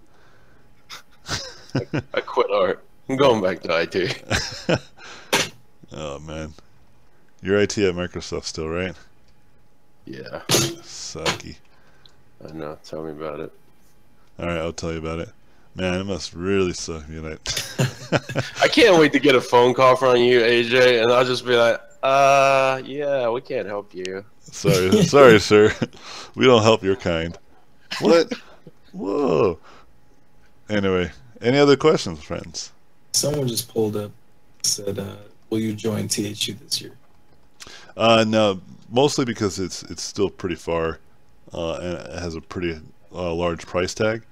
I quit art. I'm going back to IT. Oh man, you're IT at Microsoft still, right? Yeah, Sucky. I know. Tell me about it. All right, I'll tell you about it. Man, it must really suck being at. I can't wait to get a phone call from you, AJ, and I'll just be like, yeah, we can't help you. Sorry, sir. We don't help your kind. What? Whoa. Anyway, any other questions, friends? Someone just pulled up, said, will you join THU this year? No, mostly because it's still pretty far, and it has a pretty large price tag.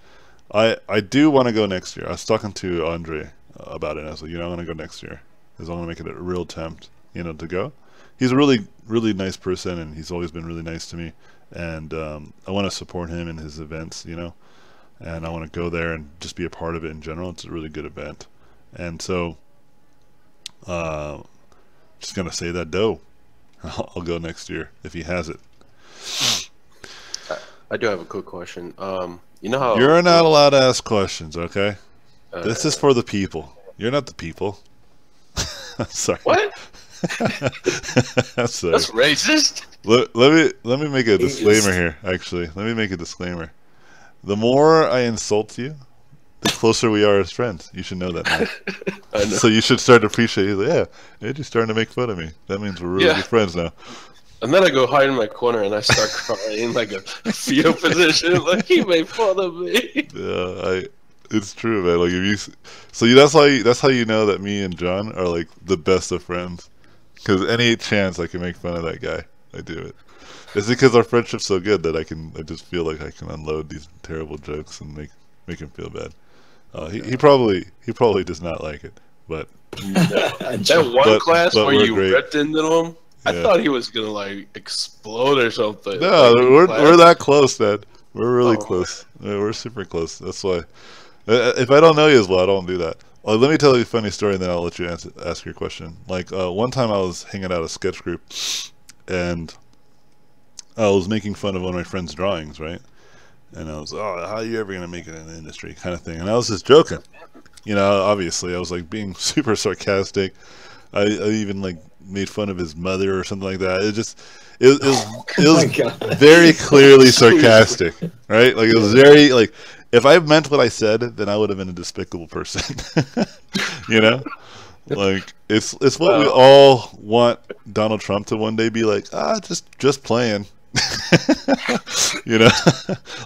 I do want to go next year. I was talking to Andre about it, and I was like, you know, I want to go next year, because I want to make it a real attempt, you know, to go. He's a really, really nice person, and he's always been really nice to me, and I want to support him in his events, you know, and I want to go there and just be a part of it in general. It's a really good event, and so just gonna say that dough. I'll go next year if he has it. I do have a quick question. You know how You're not allowed to ask questions, okay? This is for the people. You're not the people. I'm sorry. What? I'm sorry. That's racist. Let me make a disclaimer here. Actually, let me make a disclaimer. The more I insult you, the closer we are as friends. You should know that now. I know. So you should start to appreciate it. Yeah, you're starting to make fun of me. That means we're really good friends now. And then I go hide in my corner and I start crying like a fetal position. Like, he made fun of me. Yeah, it's true, man. Like if you, that's how you know that me and John are like the best of friends. Because any chance I can make fun of that guy, I do it. It's because our friendship's so good that I just feel like I can unload these terrible jokes and make him feel bad. He probably does not like it, but that one class where you ripped into him. I thought he was gonna like explode or something. No, like, we're that close, man. We're really close. Yeah, we're super close. That's why. If I don't know you as well, I don't do that. Let me tell you a funny story, and then I'll let you ask your question. Like one time, I was hanging out a sketch group, and I was making fun of one of my friend's drawings, right? And I was, oh, how are you ever gonna make it in the industry, kind of thing. And I was just joking, you know. Obviously, I was like being super sarcastic. I even like made fun of his mother or something like that. It was very clearly sarcastic, right? Like it was very like if I meant what I said, then I would have been a despicable person. You know, like it's what we all want Donald Trump to one day be like. Just playing. You know,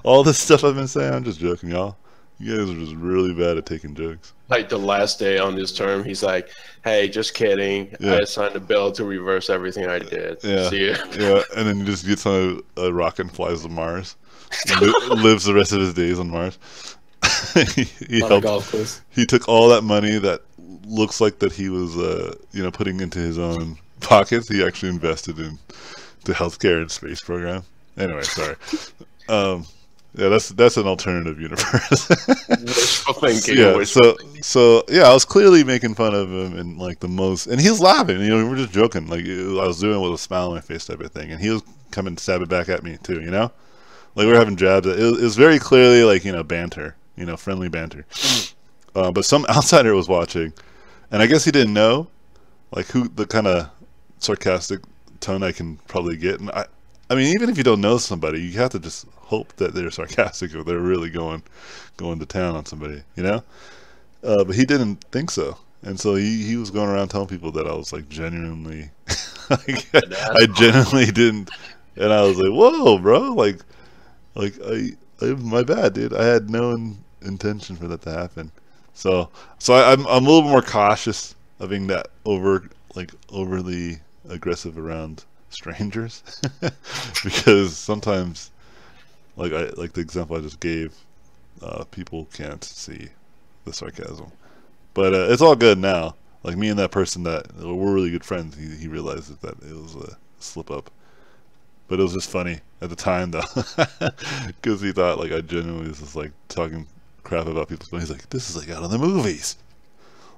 all this stuff I've been saying, I'm just joking, y'all. You guys are just really bad at taking jokes. Like the last day on this term, he's like, "Hey, just kidding. Yeah. I signed a bill to reverse everything I did." Yeah, See ya. yeah, and then he just gets on a rocket and flies to Mars. Lives the rest of his days on Mars. He took all that money that looks like that he was, putting into his own pockets. He actually invested in the healthcare and space program. Anyway, sorry. Yeah, that's an alternative universe. Wishful thinking. Yeah, so yeah, I was clearly making fun of him and like the most, and he was laughing. You know, we were just joking. Like I was doing it with a smile on my face type of thing, and he was coming stabbing back at me too. You know, like we were having jabs. It was very clearly like banter. Friendly banter. But some outsider was watching, and I guess he didn't know, like who the kind of sarcastic tone I can probably get. And I mean, even if you don't know somebody, you have to just hope that they're sarcastic or they're really going to town on somebody, But he didn't think so, and so he was going around telling people that I was like genuinely, I genuinely didn't, and I was like, whoa, bro, like my bad, dude. I had no intention for that to happen. So I'm a little more cautious of being that overly aggressive around strangers because sometimes like the example I just gave, people can't see the sarcasm, but it's all good now. Like me and that person that we're really good friends, he realizes that it was a slip up, but it was just funny at the time though, because he thought like I genuinely was just like talking crap about people's money. He's like, this is like out of the movies.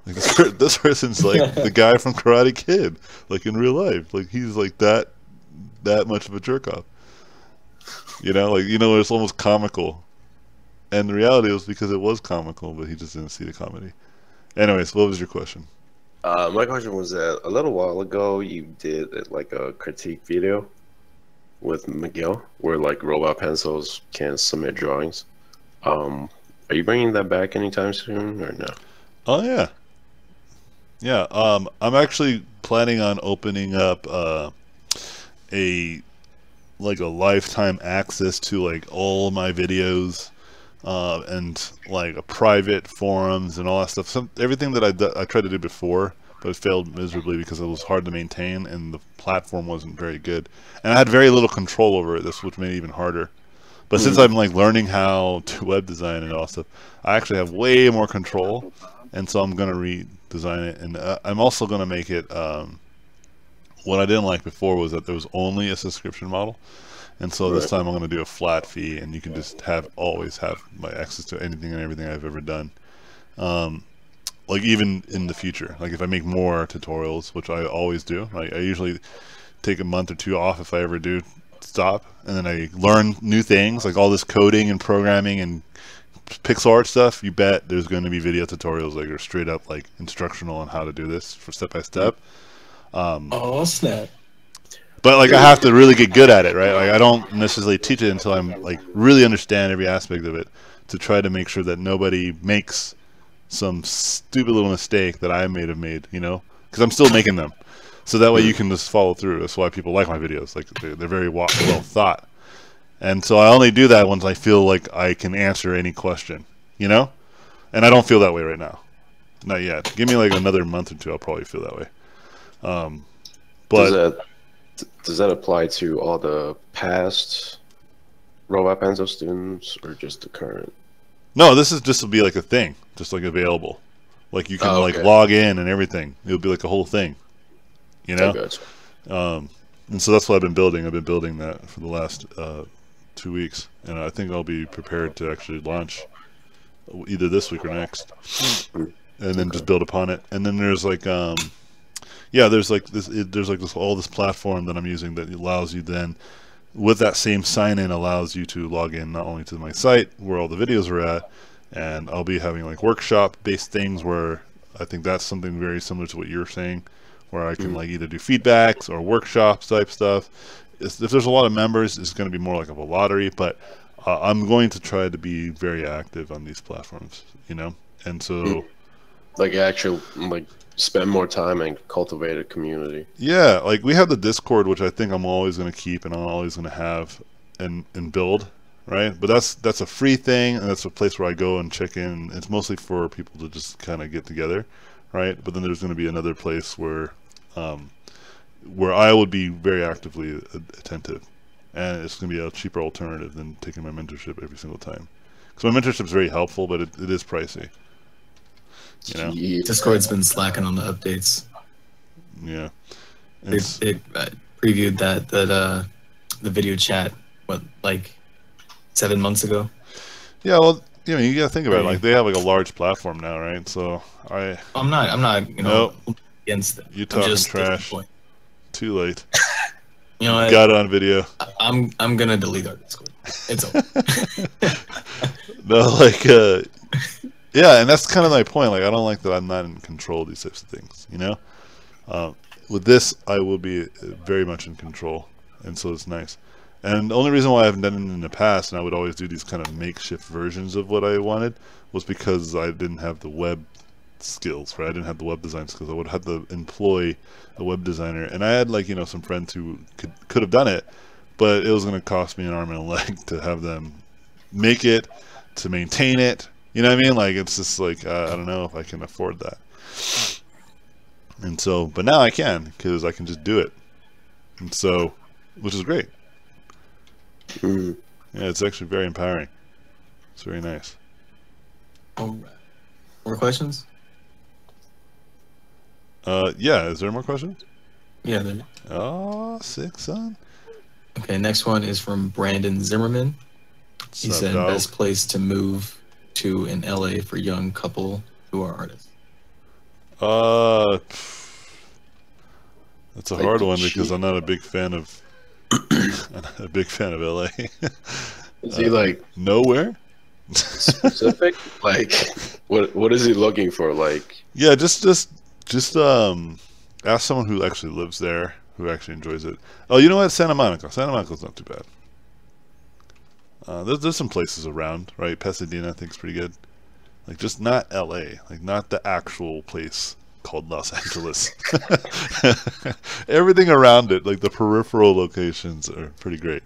Like this person's like the guy from Karate Kid, like in real life. Like he's like that much of a jerk off. It's almost comical. And the reality was because it was comical, but he just didn't see the comedy. Anyways, what was your question? My question was that a little while ago you did like a critique video with Miguel where like robot pencils can submit drawings. Are you bringing that back anytime soon or no? Oh yeah. Yeah, I'm actually planning on opening up a lifetime access to like all my videos and like a private forums and all that stuff. Everything that I tried to do before, but it failed miserably because it was hard to maintain and the platform wasn't very good. And I had very little control over it, which made it even harder. But since I'm like learning how to web design and all that stuff, I actually have way more control. And so I'm going to redesign it, and I'm also going to make it, what I didn't like before was that there was only a subscription model, and so this time I'm going to do a flat fee, and you can just always have my access to anything and everything I've ever done, like even in the future. Like if I make more tutorials, which I always do, I usually take a month or two off if I ever do stop, and then I learn new things, like all this coding and programming and pixel art stuff. You bet there's going to be video tutorials like are straight up like instructional on how to do this for step by step. Oh snap! But like I have to really get good at it, right? Like I don't necessarily teach it until I'm like really understand every aspect of it to try to make sure that nobody makes some stupid little mistake that I may have made, because I'm still making them. So that way you can just follow through. That's why people like my videos. Like they're very well thought. And so I only do that once I feel like I can answer any question, And I don't feel that way right now. Not yet. Give me like another month or two, I'll probably feel that way. But does that apply to all the past Robot Pencil students or just the current? No, this is just to be like a thing, just like available. Like you can like log in and everything. It'll be like a whole thing, Okay. And so that's what I've been building. I've been building that for the last 2 weeks, and I think I'll be prepared to actually launch either this week or next, and then just build upon it. And then there's like there's like this all this platform that I'm using that allows you then, with that same sign-in, allows you to log in not only to my site where all the videos are at, and I'll be having like workshop-based things where I think that's something very similar to what you're saying, where I can like either do feedbacks or workshops type stuff. If there's a lot of members, it's going to be more like of a lottery, but I'm going to try to be very active on these platforms, you know, and so like actual like spend more time and cultivate a community. yeah, like we have the Discord, which I think I'm always going to keep and I'm always going to have and build, right? But that's a free thing, and that's a place where I go and check in. It's mostly for people to just kind of get together, right? But then there's going to be another place where I would be very actively attentive, and it's going to be a cheaper alternative than taking my mentorship every single time. Because my mentorship is very helpful, but it is pricey. You know? Yeah. Discord's been slacking on the updates. Yeah. It previewed that the video chat like 7 months ago. Yeah, well, you know, you gotta think about it. Like they have like a large platform now, right? So I'm not you know against it. You talking just trash. Too late. You know what? Got it on video. I'm gonna delete our Discord. It's over. No, like yeah, and that's kind of my point. Like I don't like that I'm not in control of these types of things, you know? With this, I will be very much in control, and so it's nice. And the only reason why I haven't done it in the past, and I would always do these kind of makeshift versions of what I wanted, was because I didn't have the web skills, right? I didn't have the web design skills. I would have to employ a web designer, and I had like, you know, some friends who could have done it, but it was going to cost me an arm and a leg to have them make it, to maintain it. You know what I mean? Like it's just like I don't know if I can afford that. And so, but now I can, because I can just do it, and so, which is great. Yeah, it's actually very empowering. It's very nice. All right. More questions? Yeah, is there more questions? Yeah. There. Oh, sick, son. Okay, next one is from Brandon Zimmerman. He said, best place to move to in LA for young couple who are artists. That's a hard one because I'm not a big fan of I'm not a big fan of LA. Is he like nowhere? Specific? Like what is he looking for? Like yeah, just ask someone who actually lives there, who actually enjoys it. Oh, you know what? Santa Monica. Santa Monica's not too bad. There's some places around, right? Pasadena I think is pretty good. Like just not LA, like not the actual place called Los Angeles. Everything around it, like the peripheral locations, are pretty great.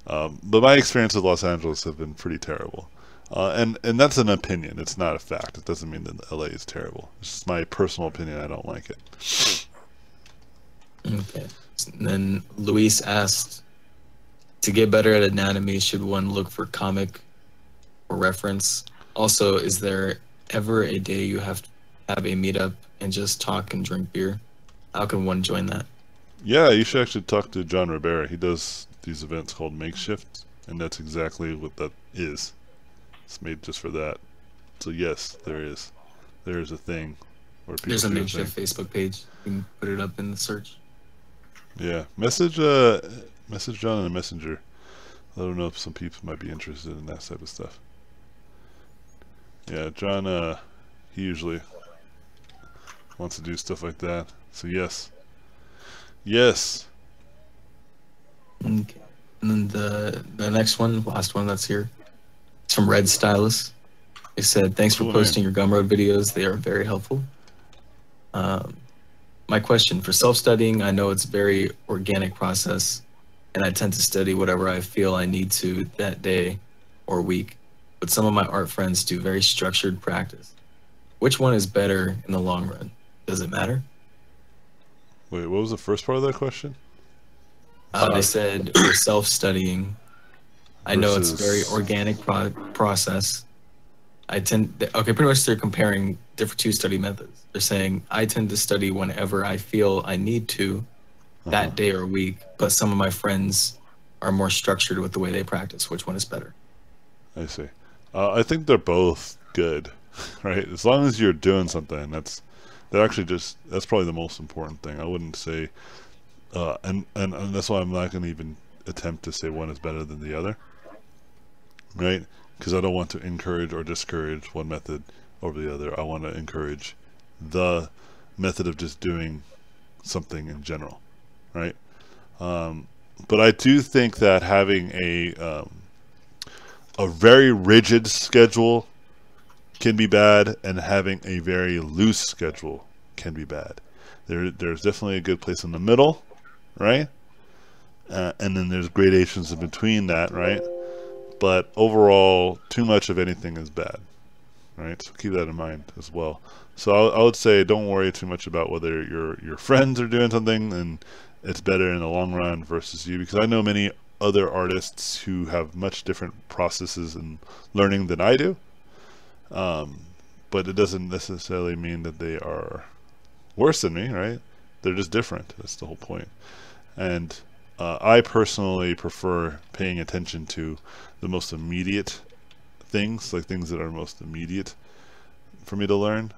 But my experience with Los Angeles have been pretty terrible. And that's an opinion. It's not a fact. It doesn't mean that LA is terrible. It's just my personal opinion. I don't like it. Okay. And then Luis asked, to get better at anatomy, should one look for comic or reference? Also, is there ever a day you have to have a meetup and just talk and drink beer? How can one join that? Yeah, you should actually talk to John Rivera. He does these events called Makeshift, and that's exactly what that is. It's made just for that. So yes, there is. There is a thing where people There's a do Makeshift thing. Facebook page. You can put it up in the search. Yeah, message John in the messenger. I don't know if some people might be interested in that type of stuff. Yeah, John, he usually wants to do stuff like that. So yes. Okay. And then the next one, last one that's here, it's from Red Stylus. They said, thanks for Cool posting your Gumroad videos. They are very helpful. My question, for self-studying, I know it's a very organic process, and I tend to study whatever I feel I need to that day or week. But some of my art friends do very structured practice. Which one is better in the long run? Does it matter? Wait, what was the first part of that question? They said for self-studying, I know it's a very Versus- organic process. Pretty much they're comparing different two study methods. They're saying I tend to study whenever I feel I need to that day or week, but some of my friends are more structured with the way they practice. Which one is better? I see. I think they're both good, right? As long as you're doing something, that's probably the most important thing. I wouldn't say, and that's why I'm not going to even attempt to say one is better than the other, right? Because I don't want to encourage or discourage one method over the other. I want to encourage the method of just doing something in general, right? But I do think that having a very rigid schedule can be bad, and having a very loose schedule can be bad. There's definitely a good place in the middle, right? And then there's gradations in between that, right? But overall, too much of anything is bad, right? So keep that in mind as well. So I would say don't worry too much about whether your friends are doing something and it's better in the long run versus you, because I know many other artists who have much different processes in learning than I do. But it doesn't necessarily mean that they are worse than me, right? They're just different. That's the whole point. And I personally prefer paying attention to the most immediate things, like things that are most immediate for me to learn.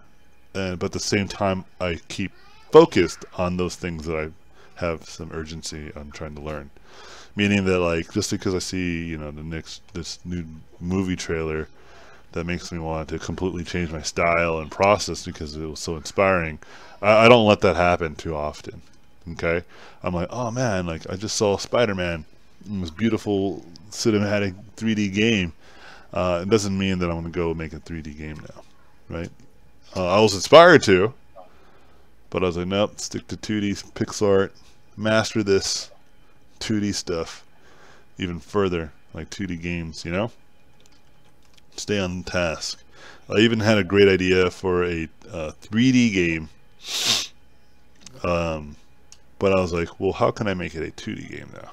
But at the same time, I keep focused on those things that I have some urgency on trying to learn. Meaning that, like, just because I see, you know, this new movie trailer that makes me want to completely change my style and process because it was so inspiring, I don't let that happen too often. Okay, I'm like, oh man, like I just saw Spider-Man in this beautiful cinematic 3D game. It doesn't mean that I'm going to go make a 3D game now, right? I was inspired to, but I was like, nope, stick to 2D pixel art, master this 2D stuff even further, like 2D games, you know? Stay on task. I even had a great idea for a 3D game, but I was like, well, how can I make it a 2D game now?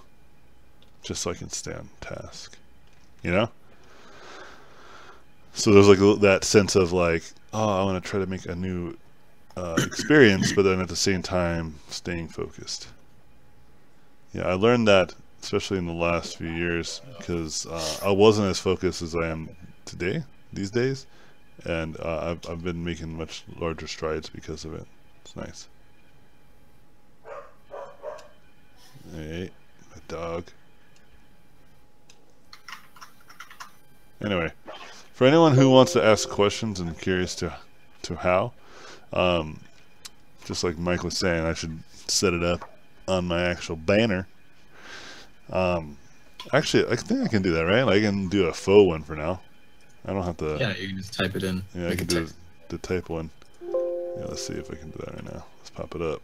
Just so I can stay on task, you know? So there's like that sense of like, oh, I want to try to make a new experience, but then at the same time staying focused. Yeah, I learned that especially in the last few years because I wasn't as focused as I am these days, and I've been making much larger strides because of it. It's nice. Hey, my dog. Anyway, for anyone who wants to ask questions and curious to how, just like Mike was saying, I should set it up on my actual banner. Actually, I think I can do that, right? I can do a faux one for now. I don't have to. Yeah, you can just type it in. Yeah, I can do the type one. Yeah, let's see if I can do that right now. Let's pop it up.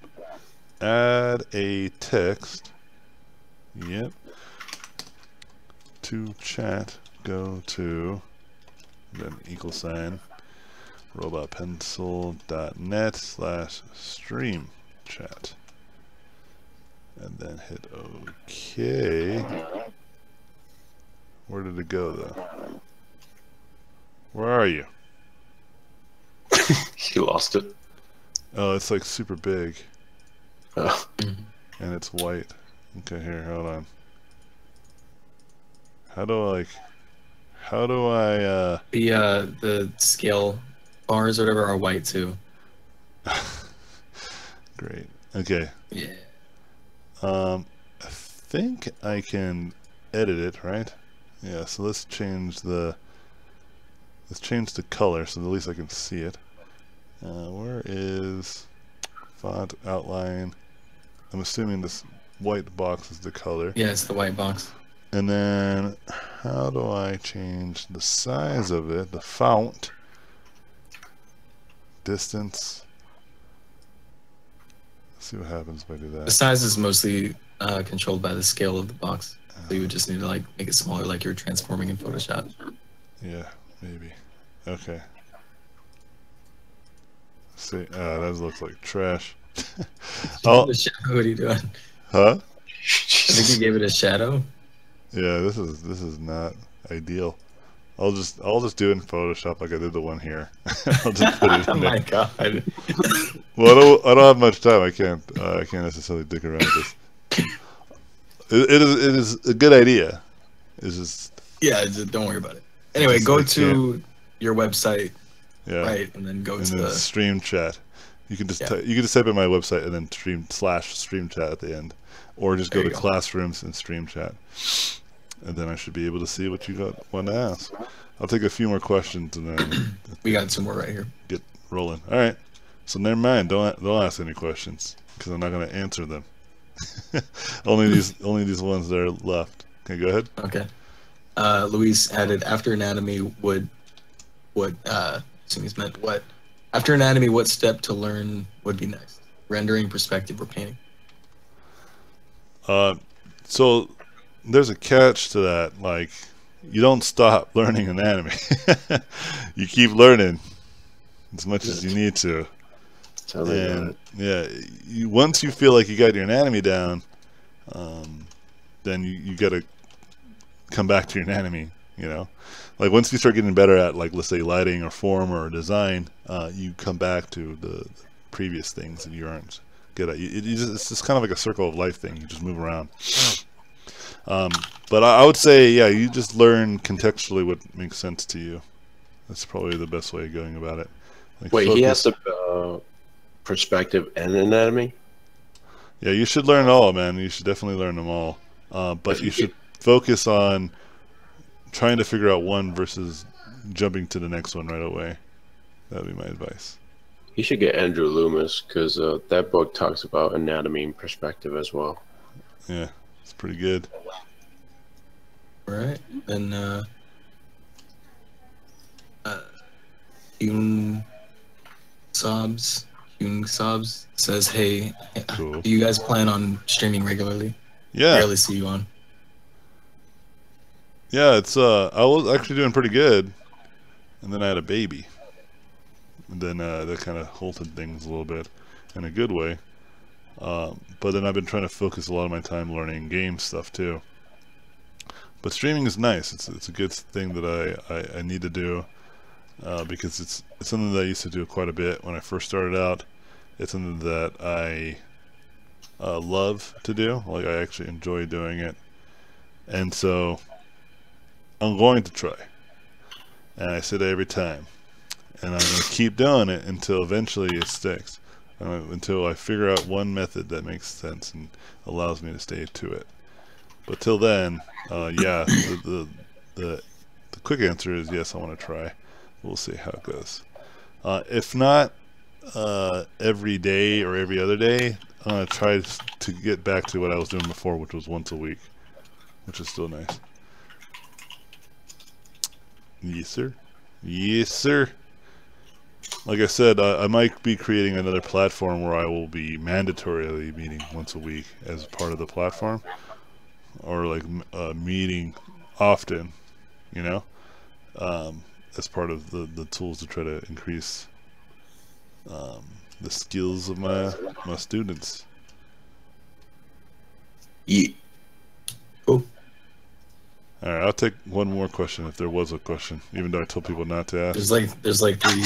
Add a text. Yep. To chat. Go to. Then equal sign. robotpencil.net/stream chat. And then hit OK. Where did it go though? Where are you? He lost it. Oh, it's like super big. Oh. And it's white. Okay, here, hold on. How do I the scale bars or whatever are white too. Great. Okay. Yeah. I think I can edit it, right? Yeah, so let's change the color so at least I can see it. Where is font outline? I'm assuming this white box is the color. Yeah, it's the white box. And then how do I change the size of it? The font, distance. Let's see what happens if I do that. The size is mostly controlled by the scale of the box. So you would just need to like make it smaller, like you're transforming in Photoshop. Yeah, maybe. Okay. See, that looks like trash. Oh, what are you doing? Huh? I think you gave it a shadow. Yeah, this is not ideal. I'll just do it in Photoshop like I did the one here. I'll just put it in Oh there. my god. Well, I don't have much time. I can't necessarily dick around with this. It is a good idea. It's just Yeah, don't worry about it. Anyway, go to your website, yeah, right, and then go and to then the stream chat. You can just Yeah. you can just type in my website and then stream chat at the end, or just go There to you go. classrooms and stream chat, and then I should be able to see what you want to ask. I'll take a few more questions and then we got some more right here. get rolling. All right. So never mind. Don't ask any questions because I'm not going to answer them. only these ones that are left. Okay, go ahead. Okay. Luis added after anatomy what he's meant what after anatomy what step to learn would be next? Rendering, perspective, or painting? So there's a catch to that. Like, you don't stop learning anatomy. You keep learning as much as you need to. Tell me about And it. yeah, once you feel like you got your anatomy down, then you got to come back to your anatomy. You know, like once you start getting better at, like, let's say lighting or form or design, you come back to the previous things that you aren't good at. It's just kind of like a circle of life thing. You just move around. But I would say, yeah, you just learn contextually what makes sense to you. That's probably the best way of going about it. Like, Wait, he focus- has the perspective and anatomy? Yeah, you should learn all, man. You should definitely learn them all. But you should focus on trying to figure out one versus jumping to the next one right away. That would be my advice. He should get Andrew Loomis, because that book talks about anatomy and perspective as well. Yeah, it's pretty good. All right. Then Hyun Sobs says, "Hey, Cool. do you guys plan on streaming regularly? Yeah, Rarely see you on." yeah. It's I was actually doing pretty good, and then I had a baby, and then that kind of halted things a little bit, in a good way. But then I've been trying to focus a lot of my time learning game stuff too. But streaming is nice. It's a good thing that I need to do, because it's something that I used to do quite a bit when I first started out. It's something that I love to do. Like, I actually enjoy doing it, and so I'm going to try. And I say that every time, and I'm going to keep doing it until eventually it sticks. Until I figure out one method that makes sense and allows me to stay to it. But till then, yeah, the quick answer is yes, I want to try. We'll see how it goes. If not every day or every other day, I'm going to try to get back to what I was doing before, which was once a week, which is still nice. Yes, sir. Yes, sir. Like I said, I might be creating another platform where I will be mandatorily meeting once a week as part of the platform, or like meeting often, you know, as part of the tools to try to increase the skills of my students. Yeah. Cool. All right, I'll take one more question if there was a question, even though I told people not to ask. There's like three.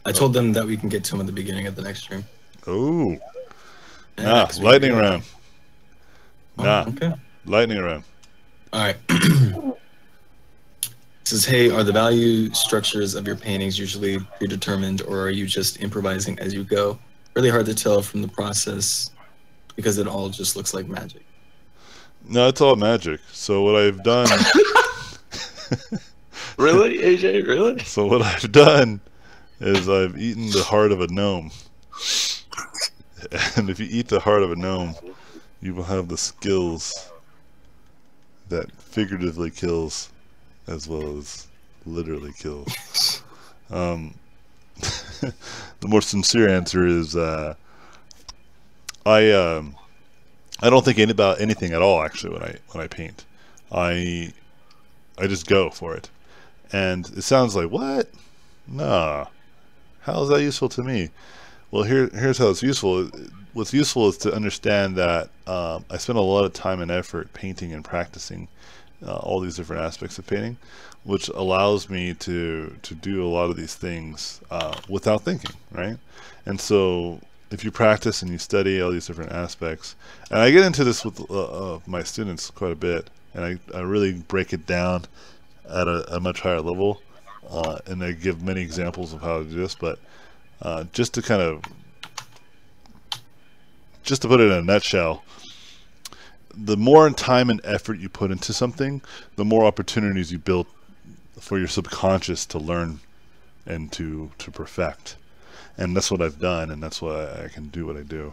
I told them that we can get to them at the beginning of the next stream. Oh, Yeah, nah, 'cause we- lightning round. Oh, Nah, okay. lightning round. All right. It says, "Hey, are the value structures of your paintings usually predetermined, or are you just improvising as you go? Really hard to tell from the process because it all just looks like magic." No, it's all magic. So what I've done. Really, AJ? Really? So what I've done is I've eaten the heart of a gnome. And if you eat the heart of a gnome, you will have the skills that figuratively kills as well as literally kills. The more sincere answer is I don't think about anything at all, actually, when I paint. I just go for it. And it sounds like, what? Nah. How is that useful to me? Well, here's how it's useful. What's useful is to understand that I spend a lot of time and effort painting and practicing all these different aspects of painting, which allows me to do a lot of these things without thinking, right? And so if you practice and you study all these different aspects, and I get into this with my students quite a bit, and I really break it down at a much higher level, and I give many examples of how to do this, but just to put it in a nutshell, the more time and effort you put into something, the more opportunities you build for your subconscious to learn and to perfect. And that's what I've done, and that's why I can do what I do.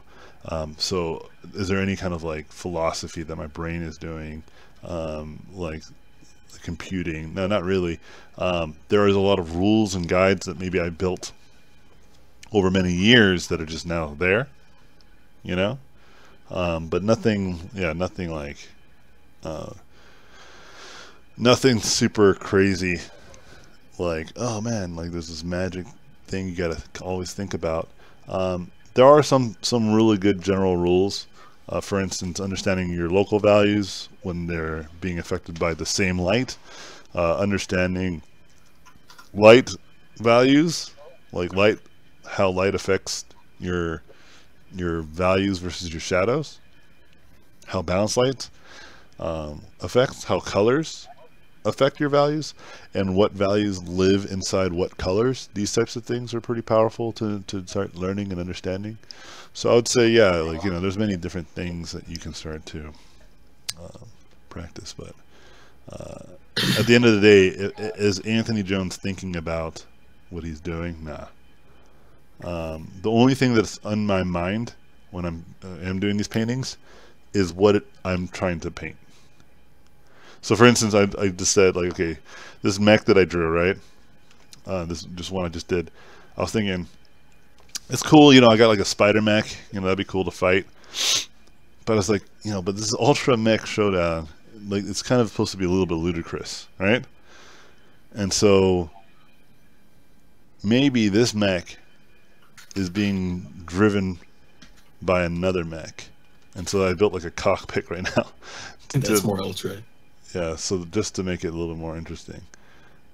So is there any kind of like philosophy that my brain is doing, like computing. No, not really. There is a lot of rules and guides that maybe I built over many years that are just now there, you know. But nothing, yeah, nothing like, nothing super crazy. Like, oh man, like there's this magic thing you gotta always think about. There are some really good general rules. For instance, understanding your local values when they're being affected by the same light. Understanding light values, like light, how light affects your values versus your shadows. How balance light affects, how colors affect your values, and what values live inside what colors. These types of things are pretty powerful to start learning and understanding. So I would say, yeah, like, you know, there's many different things that you can start to practice. But at the end of the day, is Anthony Jones thinking about what he's doing? Nah. The only thing that's on my mind when I'm doing these paintings is what I'm trying to paint. So for instance, I just said, like, okay, this mech that I drew, right? This just one I just did. I was thinking, it's cool, you know, I got like a spider mech, you know, that'd be cool to fight. But I was like, you know, but this is Ultra Mech Showdown. Like, it's kind of supposed to be a little bit ludicrous, right? And so maybe this mech is being driven by another mech. And so I built like a cockpit right now. That's more Ultra. Yeah, so just to make it a little more interesting.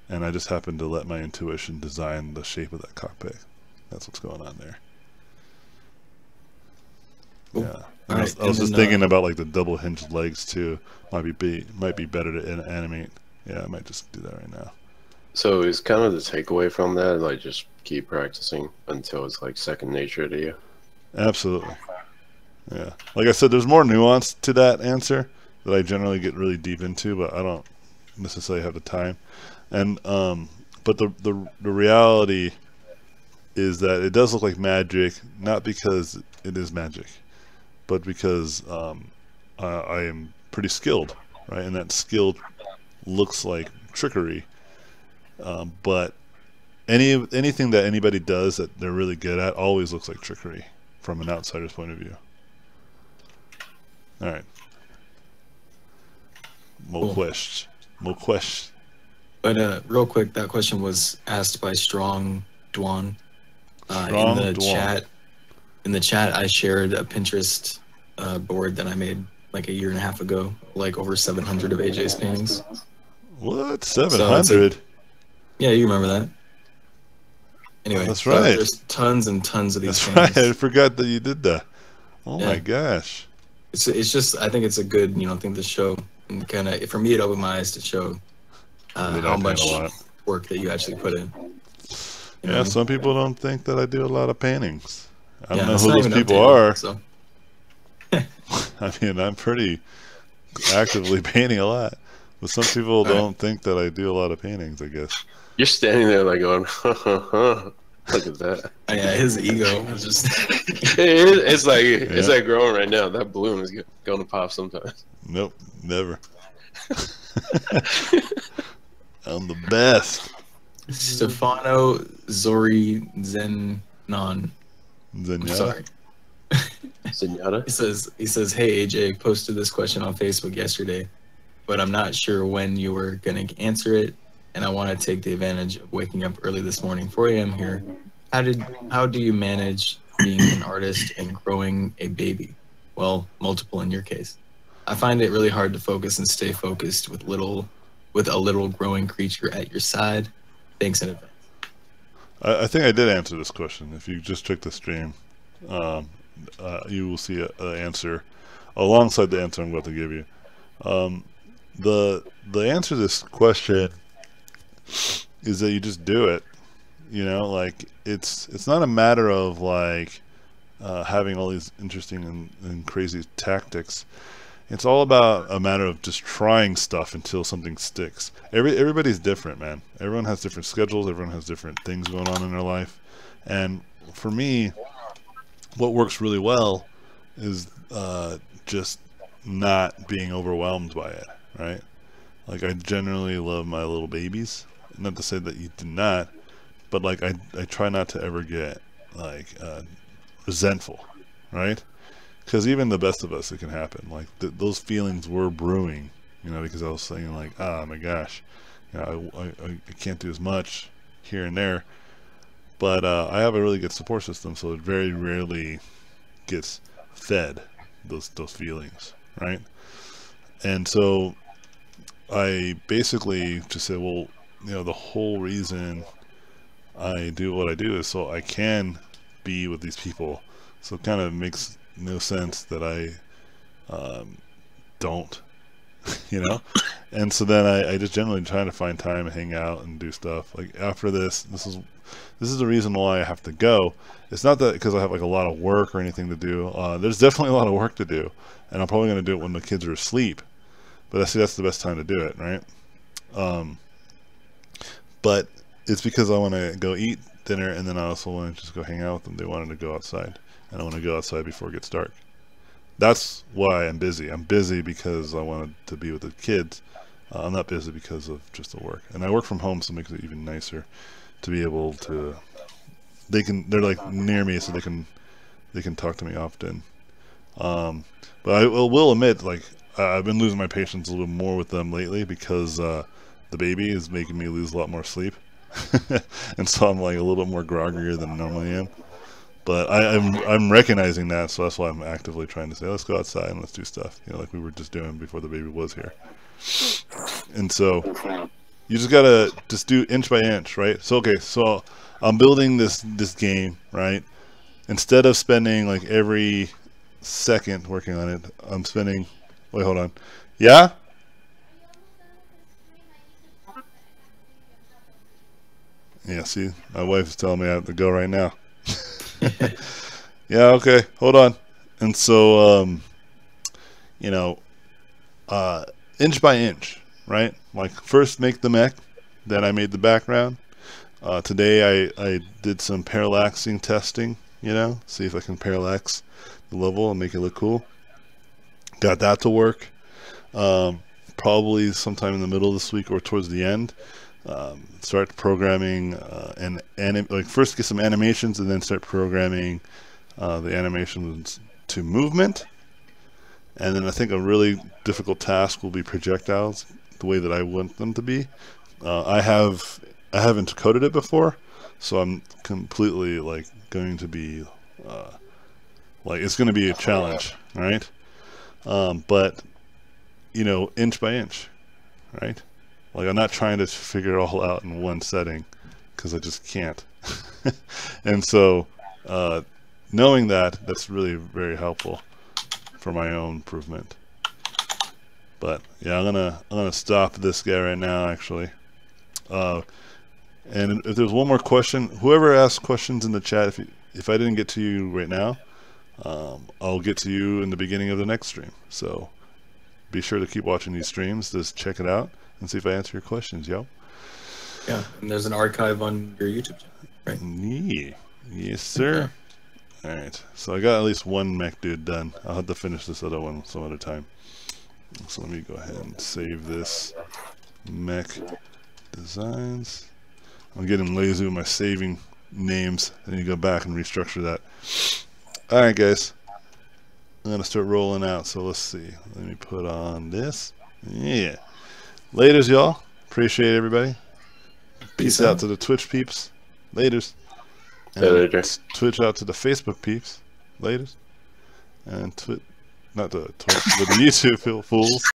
And I just happened to let my intuition design the shape of that cockpit. That's what's going on there. Cool. Yeah. All right, I was just thinking about like the double hinged legs too. Might be better to animate. Yeah, I might just do that right now. So is kind of the takeaway from that, like, just keep practicing until it's like second nature to you? Absolutely. Yeah. Like I said, there's more nuance to that answer that I generally get really deep into, but I don't necessarily have the time. And but the reality is that it does look like magic, not because it is magic, but because I am pretty skilled, right? And that skill looks like trickery. But anything that anybody does that they're really good at always looks like trickery from an outsider's point of view. All right. More questions. But real quick, that question was asked by Strong Dwan. In the chat, I shared a Pinterest board that I made like a year and a half ago, like over 700 of AJ's paintings. What? 700? Yeah, you remember that. Anyway, that's right. There's tons and tons of these paintings. Right. I forgot that you did that. Oh my gosh. It's just, I think it's a good, thing to show, and kind of, for me, it opened my eyes to show how much work that you actually put in. Yeah, some people don't think that I do a lot of paintings. I don't know who those people are. So. I mean, I'm pretty actively painting a lot, but some people don't think that I do a lot of paintings, I guess. You're standing there like going, look at that. Yeah, his ego is just... it's like growing right now. That balloon is going to pop sometimes. Nope, never. I'm the best. Stefano Zori Zenon. Sorry. Zenyatta? He says, hey AJ, posted this question on Facebook yesterday, but I'm not sure when you were gonna answer it, and I want to take the advantage of waking up early this morning, 4 a.m. here. How do you manage being an artist and growing a baby? Well, multiple in your case. I find it really hard to focus and stay focused with a little growing creature at your side. Thanks in advance. I think I did answer this question. If you just check the stream, you will see an answer alongside the answer I'm about to give you. The answer to this question is that you just do it. Like it's not a matter of like having all these interesting and crazy tactics. It's all about a matter of just trying stuff until something sticks. Everybody's different, man. Everyone has different schedules. Everyone has different things going on in their life. And for me, what works really well is just not being overwhelmed by it, right? Like, I generally love my little babies. Not to say that you do not, but like I try not to ever get like resentful, right? Because even the best of us, it can happen. Like those feelings were brewing, you know, because I was saying like, oh my gosh, you know, I can't do as much here and there, but I have a really good support system, so it very rarely gets fed those feelings, right? And so I basically just said, well, you know, the whole reason I do what I do is so I can be with these people. So it kind of makes no sense that I don't, you know. And so then I just generally try to find time to hang out and do stuff. Like after this is the reason why I have to go. It's not that because I have like a lot of work or anything to do. There's definitely a lot of work to do, and I'm probably going to do it when the kids are asleep. But I see that's the best time to do it, right? But it's because I want to go eat dinner, and then I also want to just go hang out with them. They wanted to go outside, and I want to go outside before it gets dark. That's why I'm busy. I'm busy because I wanted to be with the kids. I'm not busy because of just the work. And I work from home, so it makes it even nicer to be able to. They're like near me, so they can talk to me often. But I will admit, like I've been losing my patience a little more with them lately because the baby is making me lose a lot more sleep. And so I'm like a little bit more groggier than I normally am. But I'm recognizing that, so that's why I'm actively trying to say, let's go outside and let's do stuff, you know, like we were just doing before the baby was here. And so you just gotta just do inch by inch, right? So okay, so I'm building this game, right? Instead of spending like every second working on it, I'm spending. Wait, hold on. Yeah. Yeah. See, my wife's telling me I have to go right now. Yeah, okay, hold on. And so you know, inch by inch, right? Like first make the mech, then I made the background. Today I did some parallaxing testing, you know, see if I can parallax the level and make it look cool. Got that to work. Probably sometime in the middle of this week or towards the end, start programming like first get some animations and then start programming the animations to movement. And then I think a really difficult task will be projectiles, the way that I want them to be. I haven't coded it before, so I'm completely like going to be like it's going to be a challenge, right? But you know, inch by inch, right? Like I'm not trying to figure it all out in one setting because I just can't. And so knowing that's really very helpful for my own improvement. But yeah, I'm gonna stop this guy right now actually. And if there's one more question, whoever asks questions in the chat, if I didn't get to you right now, I'll get to you in the beginning of the next stream. So be sure to keep watching these streams. Just check it out and see if I answer your questions, yo. Yeah, and there's an archive on your YouTube channel, right? Yeah. Yes, sir. All right. So I got at least one mech dude done. I'll have to finish this other one some other time. So let me go ahead and save this mech designs. I'm getting lazy with my saving names. I need to go back and restructure that. Alright guys, I'm gonna start rolling out, so let's see. Let me put on this. Yeah. Laters y'all. Appreciate everybody. Peace out to the Twitch peeps. Laters. And Later. Twitch out to the Facebook peeps. Laters. And not the Twitch, but the YouTube fools.